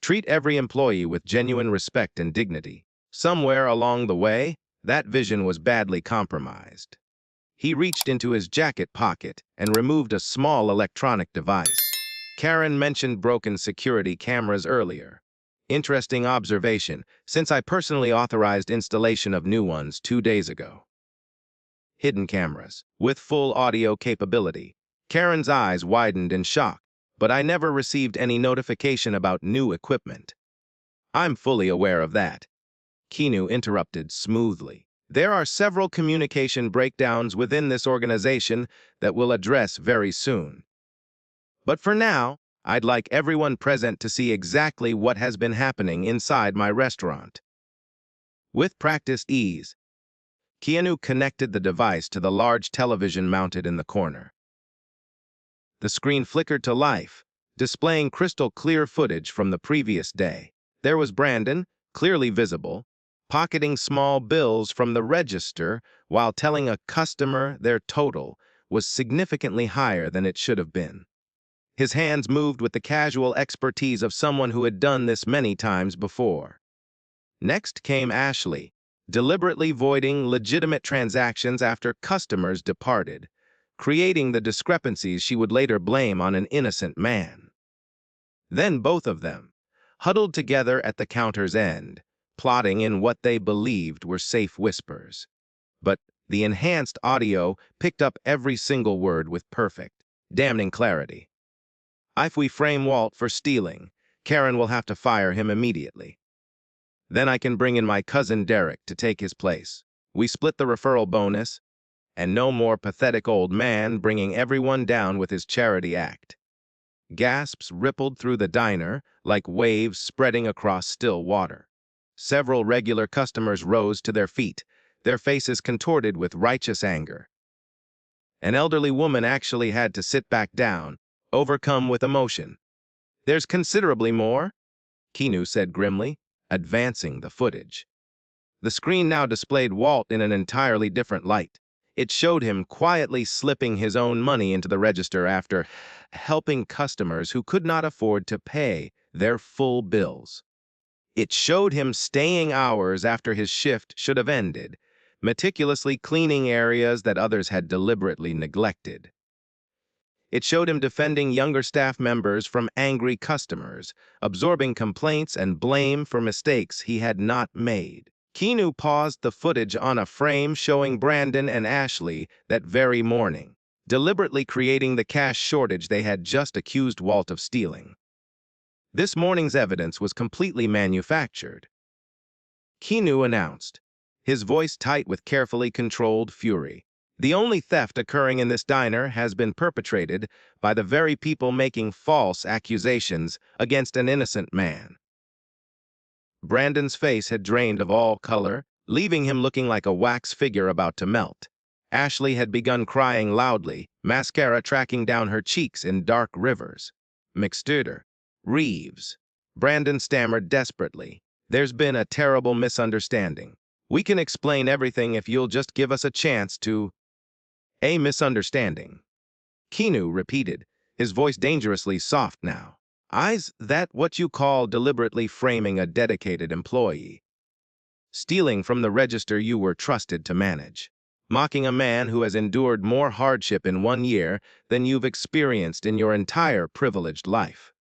Treat every employee with genuine respect and dignity. Somewhere along the way, that vision was badly compromised. He reached into his jacket pocket and removed a small electronic device. Karen mentioned broken security cameras earlier. Interesting observation, since I personally authorized installation of new ones 2 days ago. Hidden cameras, with full audio capability. Karen's eyes widened in shock, but I never received any notification about new equipment. I'm fully aware of that. Keanu interrupted smoothly. There are several communication breakdowns within this organization that we'll address very soon. But for now, I'd like everyone present to see exactly what has been happening inside my restaurant. With practiced ease, Keanu connected the device to the large television mounted in the corner. The screen flickered to life, displaying crystal clear footage from the previous day. There was Brandon, clearly visible, pocketing small bills from the register while telling a customer their total was significantly higher than it should have been. His hands moved with the casual expertise of someone who had done this many times before. Next came Ashley, deliberately voiding legitimate transactions after customers departed, creating the discrepancies she would later blame on an innocent man. Then both of them, huddled together at the counter's end, plotting in what they believed were safe whispers. But the enhanced audio picked up every single word with perfect, damning clarity. If we frame Walt for stealing, Karen will have to fire him immediately. Then I can bring in my cousin Derek to take his place. We split the referral bonus, and no more pathetic old man bringing everyone down with his charity act. Gasps rippled through the diner like waves spreading across still water. Several regular customers rose to their feet, their faces contorted with righteous anger. An elderly woman actually had to sit back down, overcome with emotion. There's considerably more, Keanu said grimly, advancing the footage. The screen now displayed Walt in an entirely different light. It showed him quietly slipping his own money into the register after helping customers who could not afford to pay their full bills. It showed him staying hours after his shift should have ended, meticulously cleaning areas that others had deliberately neglected. It showed him defending younger staff members from angry customers, absorbing complaints and blame for mistakes he had not made. Keanu paused the footage on a frame showing Brandon and Ashley that very morning, deliberately creating the cash shortage they had just accused Walt of stealing. This morning's evidence was completely manufactured. Keanu announced, his voice tight with carefully controlled fury. The only theft occurring in this diner has been perpetrated by the very people making false accusations against an innocent man. Brandon's face had drained of all color, leaving him looking like a wax figure about to melt. Ashley had begun crying loudly, mascara tracking down her cheeks in dark rivers. Mr. Reeves. Brandon stammered desperately. There's been a terrible misunderstanding. We can explain everything if you'll just give us a chance to... A misunderstanding. Keanu repeated, his voice dangerously soft now. Is that what you call deliberately framing a dedicated employee? Stealing from the register you were trusted to manage. Mocking a man who has endured more hardship in 1 year than you've experienced in your entire privileged life.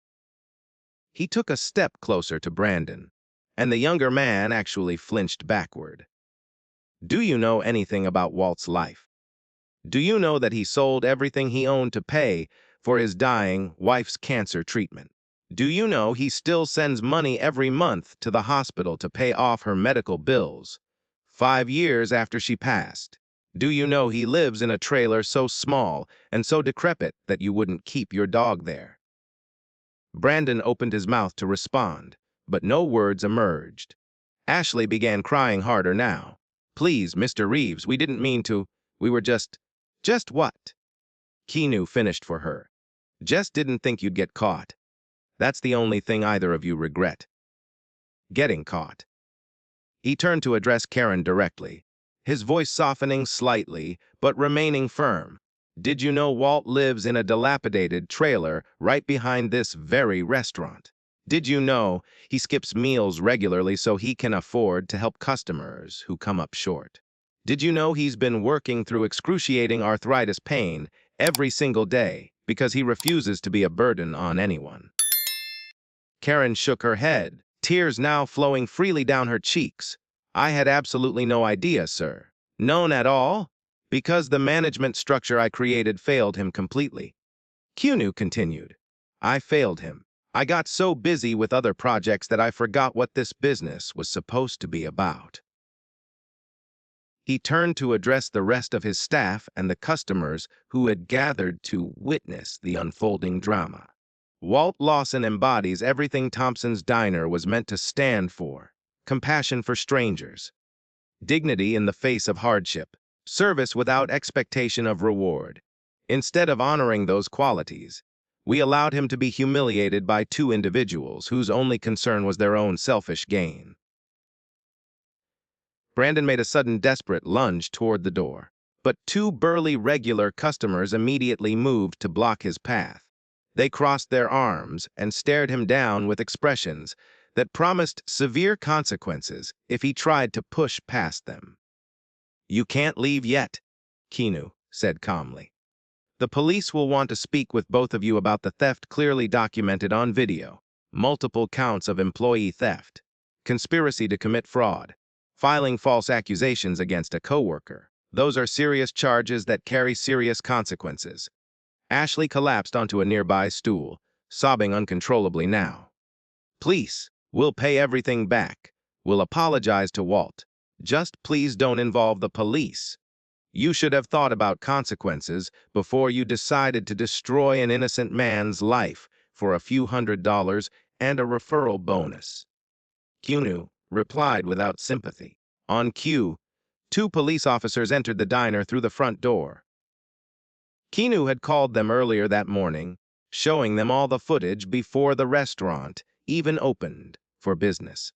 He took a step closer to Brandon, and the younger man actually flinched backward. Do you know anything about Walt's life? Do you know that he sold everything he owned to pay for his dying wife's cancer treatment? Do you know he still sends money every month to the hospital to pay off her medical bills, 5 years after she passed? Do you know he lives in a trailer so small and so decrepit that you wouldn't keep your dog there? Brandon opened his mouth to respond, but no words emerged. Ashley began crying harder now. Please, Mr. Reeves, we didn't mean to. We were just what? Keanu finished for her. Just didn't think you'd get caught. That's the only thing either of you regret. Getting caught. He turned to address Karen directly, his voice softening slightly, but remaining firm. Did you know Walt lives in a dilapidated trailer right behind this very restaurant? Did you know he skips meals regularly so he can afford to help customers who come up short? Did you know he's been working through excruciating arthritis pain every single day because he refuses to be a burden on anyone? Karen shook her head, tears now flowing freely down her cheeks. I had absolutely no idea, sir. None at all, because the management structure I created failed him completely. Keanu continued. I failed him. I got so busy with other projects that I forgot what this business was supposed to be about. He turned to address the rest of his staff and the customers who had gathered to witness the unfolding drama. Walt Lawson embodies everything Thompson's Diner was meant to stand for: compassion for strangers, dignity in the face of hardship, service without expectation of reward. Instead of honoring those qualities, we allowed him to be humiliated by two individuals whose only concern was their own selfish gain. Brandon made a sudden desperate lunge toward the door, but two burly regular customers immediately moved to block his path. They crossed their arms and stared him down with expressions that promised severe consequences if he tried to push past them. You can't leave yet, Keanu said calmly. The police will want to speak with both of you about the theft clearly documented on video, multiple counts of employee theft, conspiracy to commit fraud, filing false accusations against a coworker. Those are serious charges that carry serious consequences. Ashley collapsed onto a nearby stool, sobbing uncontrollably now. Please, we'll pay everything back. We'll apologize to Walt. Just please don't involve the police. You should have thought about consequences before you decided to destroy an innocent man's life for a few $100s and a referral bonus. Keanu replied without sympathy. On cue, two police officers entered the diner through the front door. Keanu had called them earlier that morning, showing them all the footage before the restaurant even opened for business.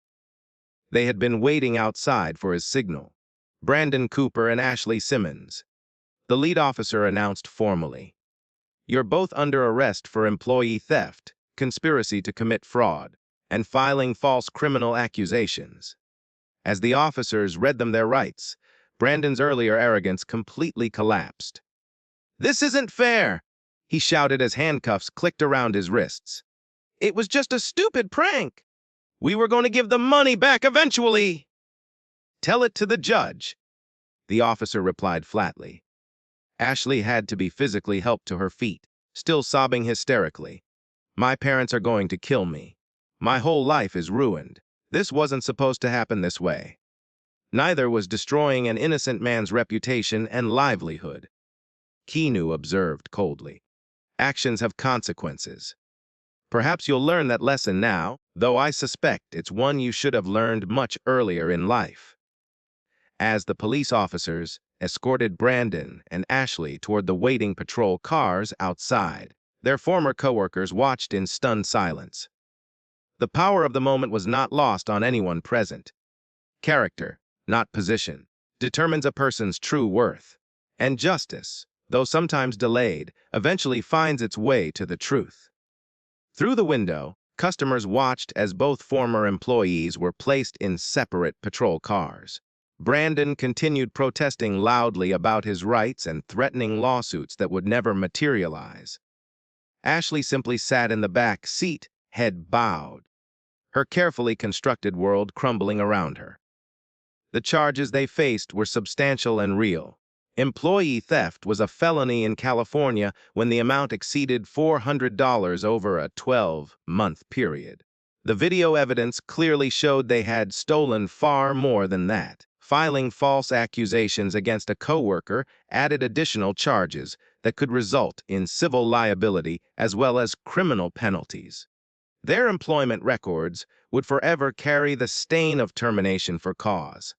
They had been waiting outside for his signal. Brandon Cooper and Ashley Simmons. The lead officer announced formally, "You're both under arrest for employee theft, conspiracy to commit fraud, and filing false criminal accusations." As the officers read them their rights, Brandon's earlier arrogance completely collapsed. "This isn't fair," he shouted as handcuffs clicked around his wrists. "It was just a stupid prank. We were going to give the money back eventually." "Tell it to the judge," the officer replied flatly. Ashley had to be physically helped to her feet, still sobbing hysterically. "My parents are going to kill me. My whole life is ruined. This wasn't supposed to happen this way." Neither was destroying an innocent man's reputation and livelihood. Keanu observed coldly. Actions have consequences. Perhaps you'll learn that lesson now, though I suspect it's one you should have learned much earlier in life. As the police officers escorted Brandon and Ashley toward the waiting patrol cars outside, their former coworkers watched in stunned silence. The power of the moment was not lost on anyone present. Character, not position, determines a person's true worth. And justice, though sometimes delayed, eventually finds its way to the truth. Through the window, customers watched as both former employees were placed in separate patrol cars. Brandon continued protesting loudly about his rights and threatening lawsuits that would never materialize. Ashley simply sat in the back seat, head bowed, her carefully constructed world crumbling around her. The charges they faced were substantial and real. Employee theft was a felony in California when the amount exceeded $400 over a 12-month period. The video evidence clearly showed they had stolen far more than that. Filing false accusations against a coworker added additional charges that could result in civil liability as well as criminal penalties. Their employment records would forever carry the stain of termination for cause.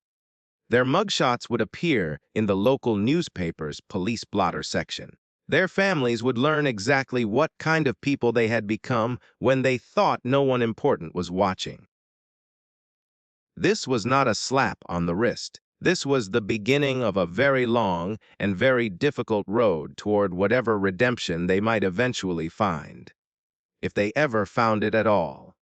Their mugshots would appear in the local newspaper's police blotter section. Their families would learn exactly what kind of people they had become when they thought no one important was watching. This was not a slap on the wrist. This was the beginning of a very long and very difficult road toward whatever redemption they might eventually find, if they ever found it at all.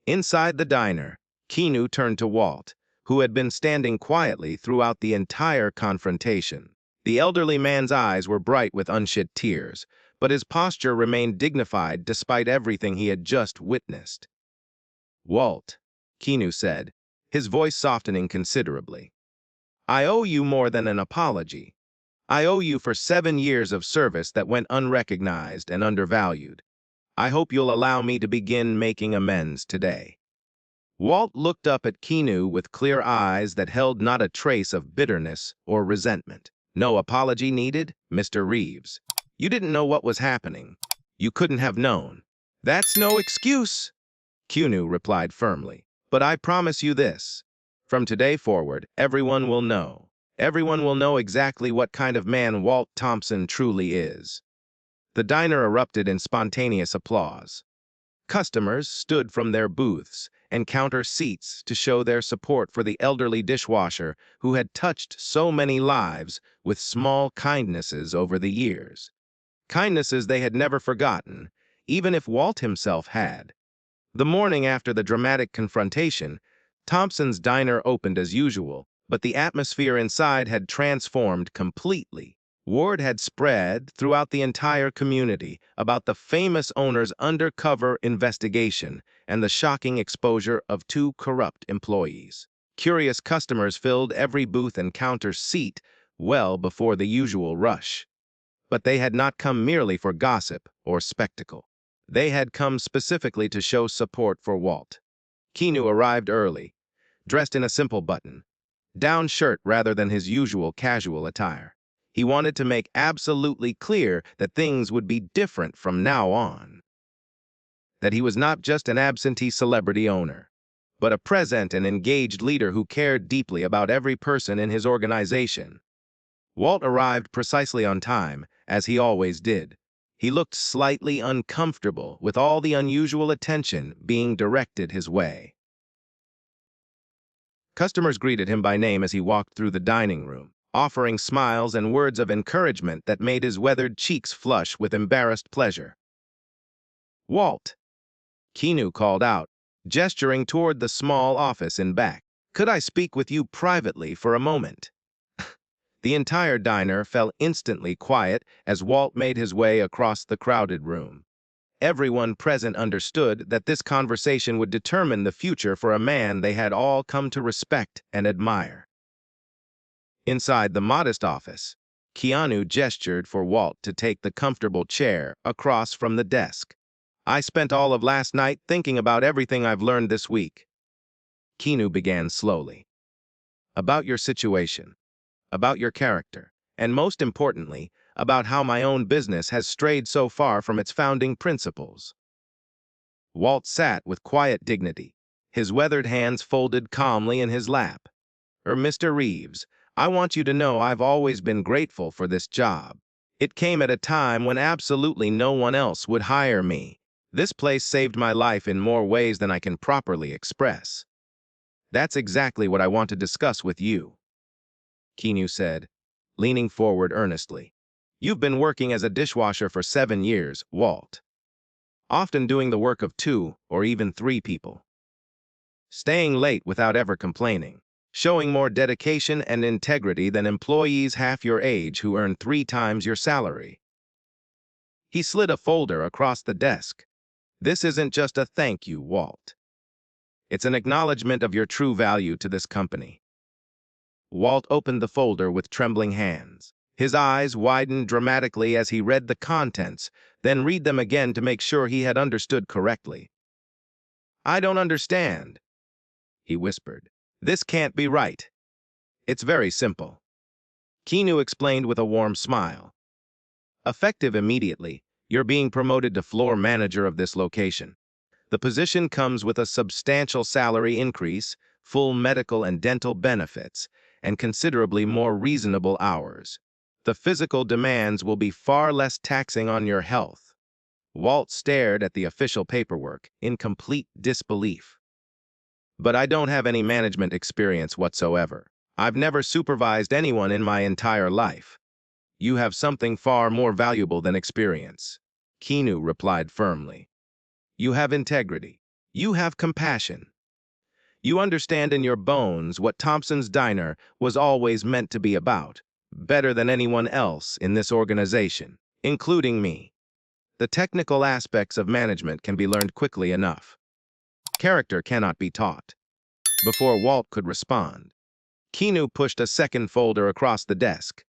Inside the diner, Keanu turned to Walt, who had been standing quietly throughout the entire confrontation. The elderly man's eyes were bright with unshed tears, but his posture remained dignified despite everything he had just witnessed. "Walt," Keanu said, his voice softening considerably, "I owe you more than an apology. I owe you for 7 years of service that went unrecognized and undervalued. I hope you'll allow me to begin making amends today." Walt looked up at Keanu with clear eyes that held not a trace of bitterness or resentment. "No apology needed, Mr. Reeves. You didn't know what was happening. You couldn't have known." "That's no excuse," Keanu replied firmly. "But I promise you this. From today forward, everyone will know. Everyone will know exactly what kind of man Walt Thompson truly is." The diner erupted in spontaneous applause. Customers stood from their booths and counter seats to show their support for the elderly dishwasher who had touched so many lives with small kindnesses over the years. Kindnesses they had never forgotten, even if Walt himself had. The morning after the dramatic confrontation, Thompson's diner opened as usual, but the atmosphere inside had transformed completely. Word had spread throughout the entire community about the famous owner's undercover investigation and the shocking exposure of 2 corrupt employees. Curious customers filled every booth and counter seat well before the usual rush. But they had not come merely for gossip or spectacle. They had come specifically to show support for Walt. Keanu arrived early, dressed in a simple button-down shirt rather than his usual casual attire. He wanted to make absolutely clear that things would be different from now on. That he was not just an absentee celebrity owner, but a present and engaged leader who cared deeply about every person in his organization. Walt arrived precisely on time, as he always did. He looked slightly uncomfortable with all the unusual attention being directed his way. Customers greeted him by name as he walked through the dining room, offering smiles and words of encouragement that made his weathered cheeks flush with embarrassed pleasure. "Walt," Keanu called out, gesturing toward the small office in back. "Could I speak with you privately for a moment?" The entire diner fell instantly quiet as Walt made his way across the crowded room. Everyone present understood that this conversation would determine the future for a man they had all come to respect and admire. Inside the modest office, Keanu gestured for Walt to take the comfortable chair across from the desk. "I spent all of last night thinking about everything I've learned this week." Keanu began slowly. "About your situation, about your character, and most importantly, about how my own business has strayed so far from its founding principles." Walt sat with quiet dignity, his weathered hands folded calmly in his lap. "Mr. Reeves, I want you to know I've always been grateful for this job. It came at a time when absolutely no one else would hire me. This place saved my life in more ways than I can properly express. That's exactly what I want to discuss with you," Keanu said, leaning forward earnestly. "You've been working as a dishwasher for 7 years, Walt. Often doing the work of 2 or even 3 people. Staying late without ever complaining. Showing more dedication and integrity than employees half your age who earn 3 times your salary." He slid a folder across the desk. "This isn't just a thank you, Walt. It's an acknowledgement of your true value to this company." Walt opened the folder with trembling hands. His eyes widened dramatically as he read the contents, then read them again to make sure he had understood correctly. "I don't understand," he whispered. "This can't be right." "It's very simple," Keanu explained with a warm smile. "Effective immediately, you're being promoted to floor manager of this location. The position comes with a substantial salary increase, full medical and dental benefits, and considerably more reasonable hours. The physical demands will be far less taxing on your health. Walt stared at the official paperwork in complete disbelief. But I don't have any management experience whatsoever. I've never supervised anyone in my entire life. You have something far more valuable than experience. Keanu replied firmly. You have integrity. You have compassion. You understand in your bones what Thompson's Diner was always meant to be about, better than anyone else in this organization, including me. The technical aspects of management can be learned quickly enough. Character cannot be taught. Before Walt could respond, Keanu pushed a second folder across the desk.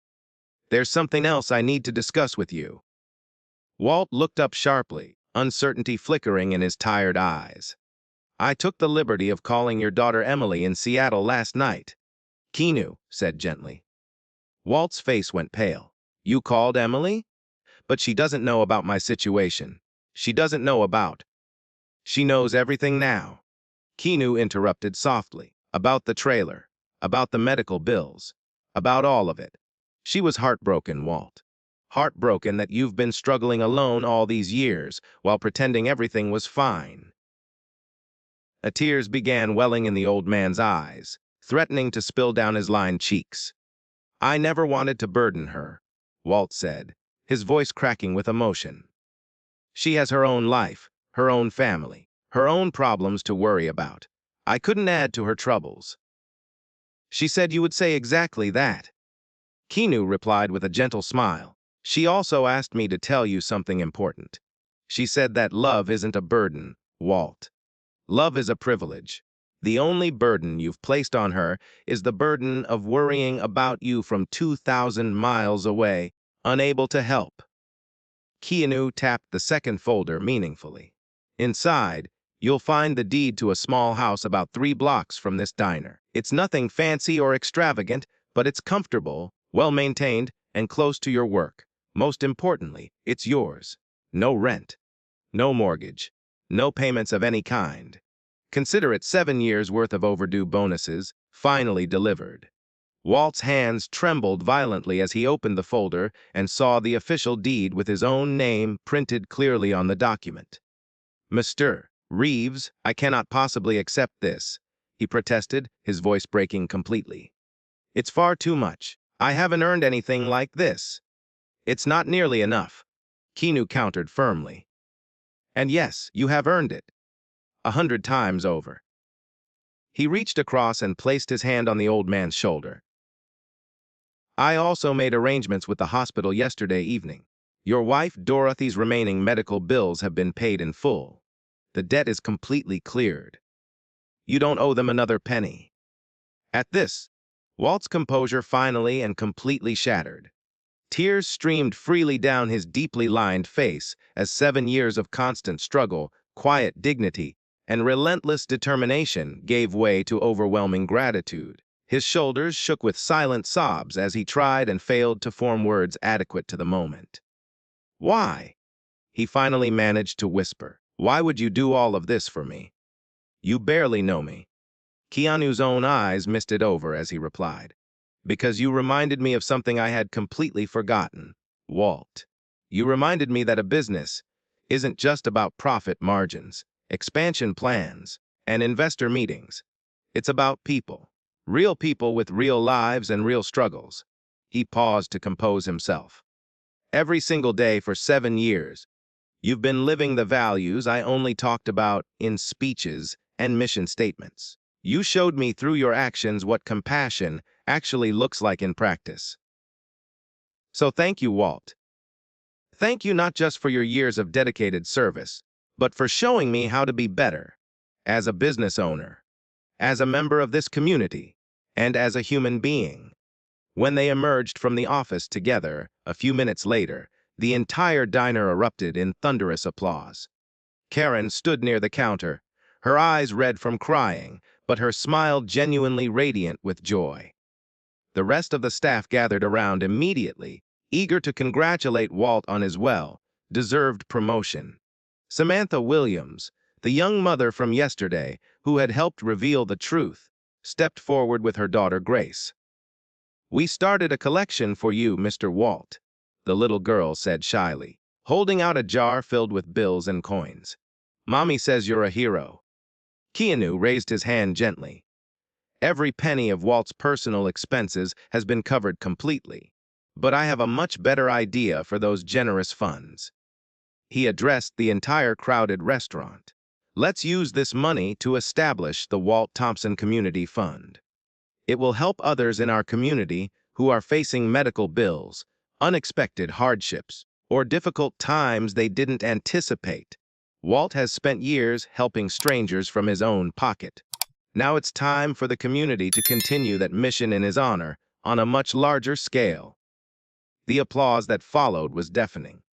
There's something else I need to discuss with you. Walt looked up sharply, uncertainty flickering in his tired eyes. I took the liberty of calling your daughter Emily in Seattle last night, Keanu said gently. Walt's face went pale. You called Emily? But she doesn't know about my situation. She doesn't know about. She knows everything now. Keanu interrupted softly. About the trailer. About the medical bills. About all of it. She was heartbroken, Walt. Heartbroken that you've been struggling alone all these years while pretending everything was fine. Tears began welling in the old man's eyes, threatening to spill down his lined cheeks. I never wanted to burden her, Walt said, his voice cracking with emotion. She has her own life, her own family, her own problems to worry about. I couldn't add to her troubles. She said you would say exactly that. Keanu replied with a gentle smile. She also asked me to tell you something important. She said that love isn't a burden, Walt. Love is a privilege. The only burden you've placed on her is the burden of worrying about you from 2,000 miles away, unable to help. Keanu tapped the second folder meaningfully. Inside, you'll find the deed to a small house about 3 blocks from this diner. It's nothing fancy or extravagant, but it's comfortable, well-maintained, and close to your work. Most importantly, it's yours. No rent, no mortgage, no payments of any kind. Consider it 7 years' worth of overdue bonuses, finally delivered. Walt's hands trembled violently as he opened the folder and saw the official deed with his own name printed clearly on the document. Mr. Reeves, I cannot possibly accept this, he protested, his voice breaking completely. It's far too much. I haven't earned anything like this. It's not nearly enough, Keanu countered firmly. And yes, you have earned it. 100 times over. He reached across and placed his hand on the old man's shoulder. I also made arrangements with the hospital yesterday evening. Your wife Dorothy's remaining medical bills have been paid in full. The debt is completely cleared. You don't owe them another penny. At this, Walt's composure finally and completely shattered. Tears streamed freely down his deeply lined face as 7 years of constant struggle, quiet dignity, and relentless determination gave way to overwhelming gratitude. His shoulders shook with silent sobs as he tried and failed to form words adequate to the moment. Why? He finally managed to whisper. Why would you do all of this for me? You barely know me. Keanu's own eyes misted over as he replied. Because you reminded me of something I had completely forgotten, Walt. You reminded me that a business isn't just about profit margins, expansion plans, and investor meetings. It's about people. Real people with real lives and real struggles. He paused to compose himself. Every single day for 7 years, you've been living the values I only talked about in speeches and mission statements. You showed me through your actions what compassion actually looks like in practice. So thank you, Walt. Thank you not just for your years of dedicated service, but for showing me how to be better as a business owner, as a member of this community, and as a human being. When they emerged from the office together, a few minutes later, the entire diner erupted in thunderous applause. Karen stood near the counter, her eyes red from crying, but her smile genuinely radiant with joy. The rest of the staff gathered around immediately, eager to congratulate Walt on his well-deserved promotion. Samantha Williams, the young mother from yesterday who had helped reveal the truth, stepped forward with her daughter Grace. "We started a collection for you, Mr. Walt," the little girl said shyly, holding out a jar filled with bills and coins. "Mommy says you're a hero." Keanu raised his hand gently. "Every penny of Walt's personal expenses has been covered completely, but I have a much better idea for those generous funds." He addressed the entire crowded restaurant. "Let's use this money to establish the Walt Thompson Community Fund. It will help others in our community who are facing medical bills, unexpected hardships, or difficult times they didn't anticipate. Walt has spent years helping strangers from his own pocket. Now it's time for the community to continue that mission in his honor on a much larger scale." The applause that followed was deafening.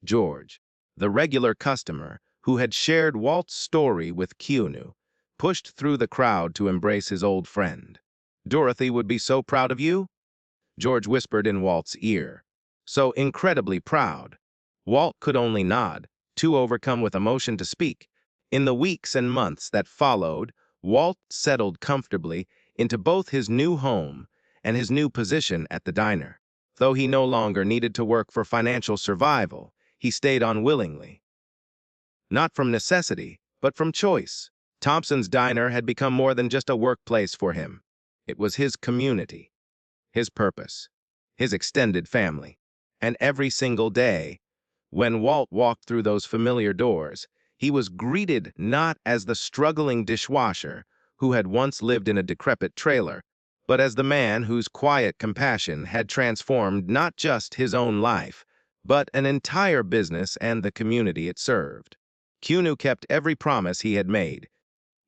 George, the regular customer who had shared Walt's story with Keanu, pushed through the crowd to embrace his old friend. "Dorothy would be so proud of you," George whispered in Walt's ear. "So incredibly proud." Walt could only nod, too overcome with emotion to speak. In the weeks and months that followed, Walt settled comfortably into both his new home and his new position at the diner. Though he no longer needed to work for financial survival, he stayed on willingly. Not from necessity, but from choice. Thompson's Diner had become more than just a workplace for him. It was his community, his purpose, his extended family. And every single day, when Walt walked through those familiar doors, he was greeted not as the struggling dishwasher who had once lived in a decrepit trailer, but as the man whose quiet compassion had transformed not just his own life, but an entire business and the community it served. Keanu kept every promise he had made.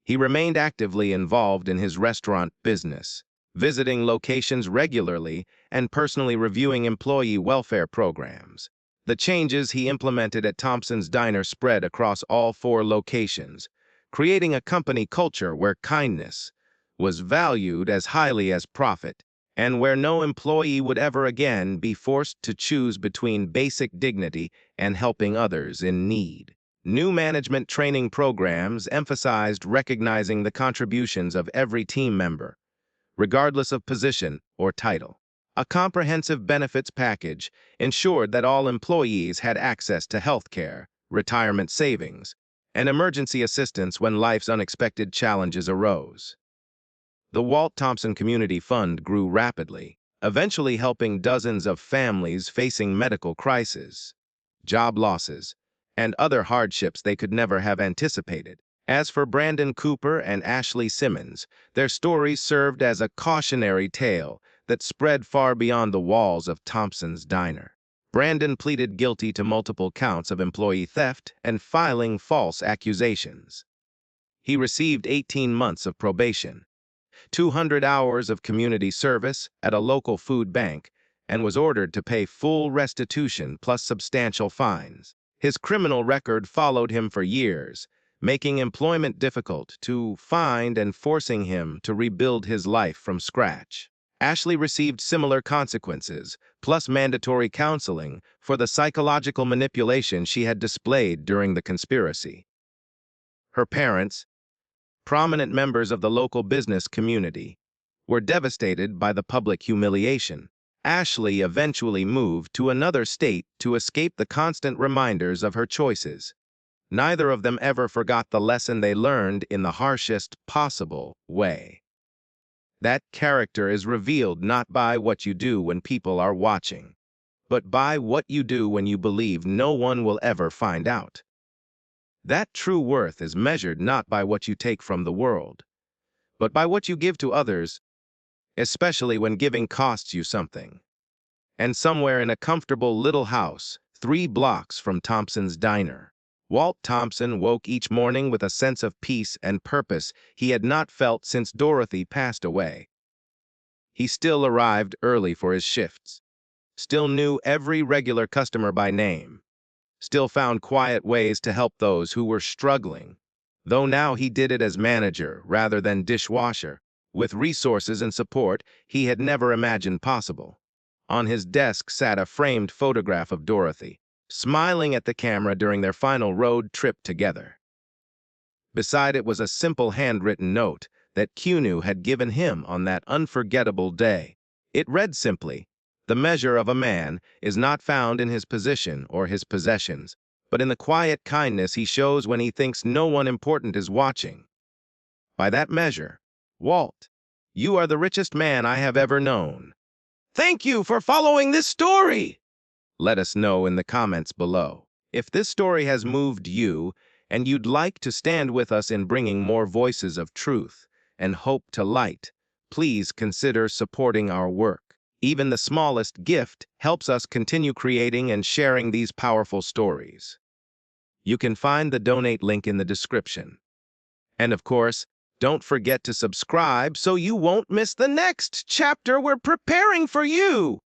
He remained actively involved in his restaurant business, visiting locations regularly and personally reviewing employee welfare programs. The changes he implemented at Thompson's Diner spread across all 4 locations, creating a company culture where kindness was valued as highly as profit, and where no employee would ever again be forced to choose between basic dignity and helping others in need. New management training programs emphasized recognizing the contributions of every team member, regardless of position or title. A comprehensive benefits package ensured that all employees had access to health care, retirement savings, and emergency assistance when life's unexpected challenges arose. The Walt Thompson Community Fund grew rapidly, eventually helping dozens of families facing medical crises, job losses, and other hardships they could never have anticipated. As for Brandon Cooper and Ashley Simmons, their stories served as a cautionary tale that spread far beyond the walls of Thompson's Diner. Brandon pleaded guilty to multiple counts of employee theft and filing false accusations. He received 18 months of probation, 200 hours of community service at a local food bank, and was ordered to pay full restitution plus substantial fines. His criminal record followed him for years, making employment difficult to find and forcing him to rebuild his life from scratch. Ashley received similar consequences, plus mandatory counseling for the psychological manipulation she had displayed during the conspiracy. Her parents, prominent members of the local business community, were devastated by the public humiliation. Ashley eventually moved to another state to escape the constant reminders of her choices. Neither of them ever forgot the lesson they learned in the harshest possible way. That character is revealed not by what you do when people are watching, but by what you do when you believe no one will ever find out. That true worth is measured not by what you take from the world, but by what you give to others, especially when giving costs you something. And somewhere in a comfortable little house, 3 blocks from Thompson's Diner, Walt Thompson woke each morning with a sense of peace and purpose he had not felt since Dorothy passed away. He still arrived early for his shifts, still knew every regular customer by name, still found quiet ways to help those who were struggling, though now he did it as manager rather than dishwasher, with resources and support he had never imagined possible. On his desk sat a framed photograph of Dorothy, smiling at the camera during their final road trip together. Beside it was a simple handwritten note that Keanu had given him on that unforgettable day. It read simply, "The measure of a man is not found in his position or his possessions, but in the quiet kindness he shows when he thinks no one important is watching." By that measure, Walt, you are the richest man I have ever known. Thank you for following this story! Let us know in the comments below. If this story has moved you and you'd like to stand with us in bringing more voices of truth and hope to light, please consider supporting our work. Even the smallest gift helps us continue creating and sharing these powerful stories. You can find the donate link in the description. And of course, don't forget to subscribe so you won't miss the next chapter we're preparing for you.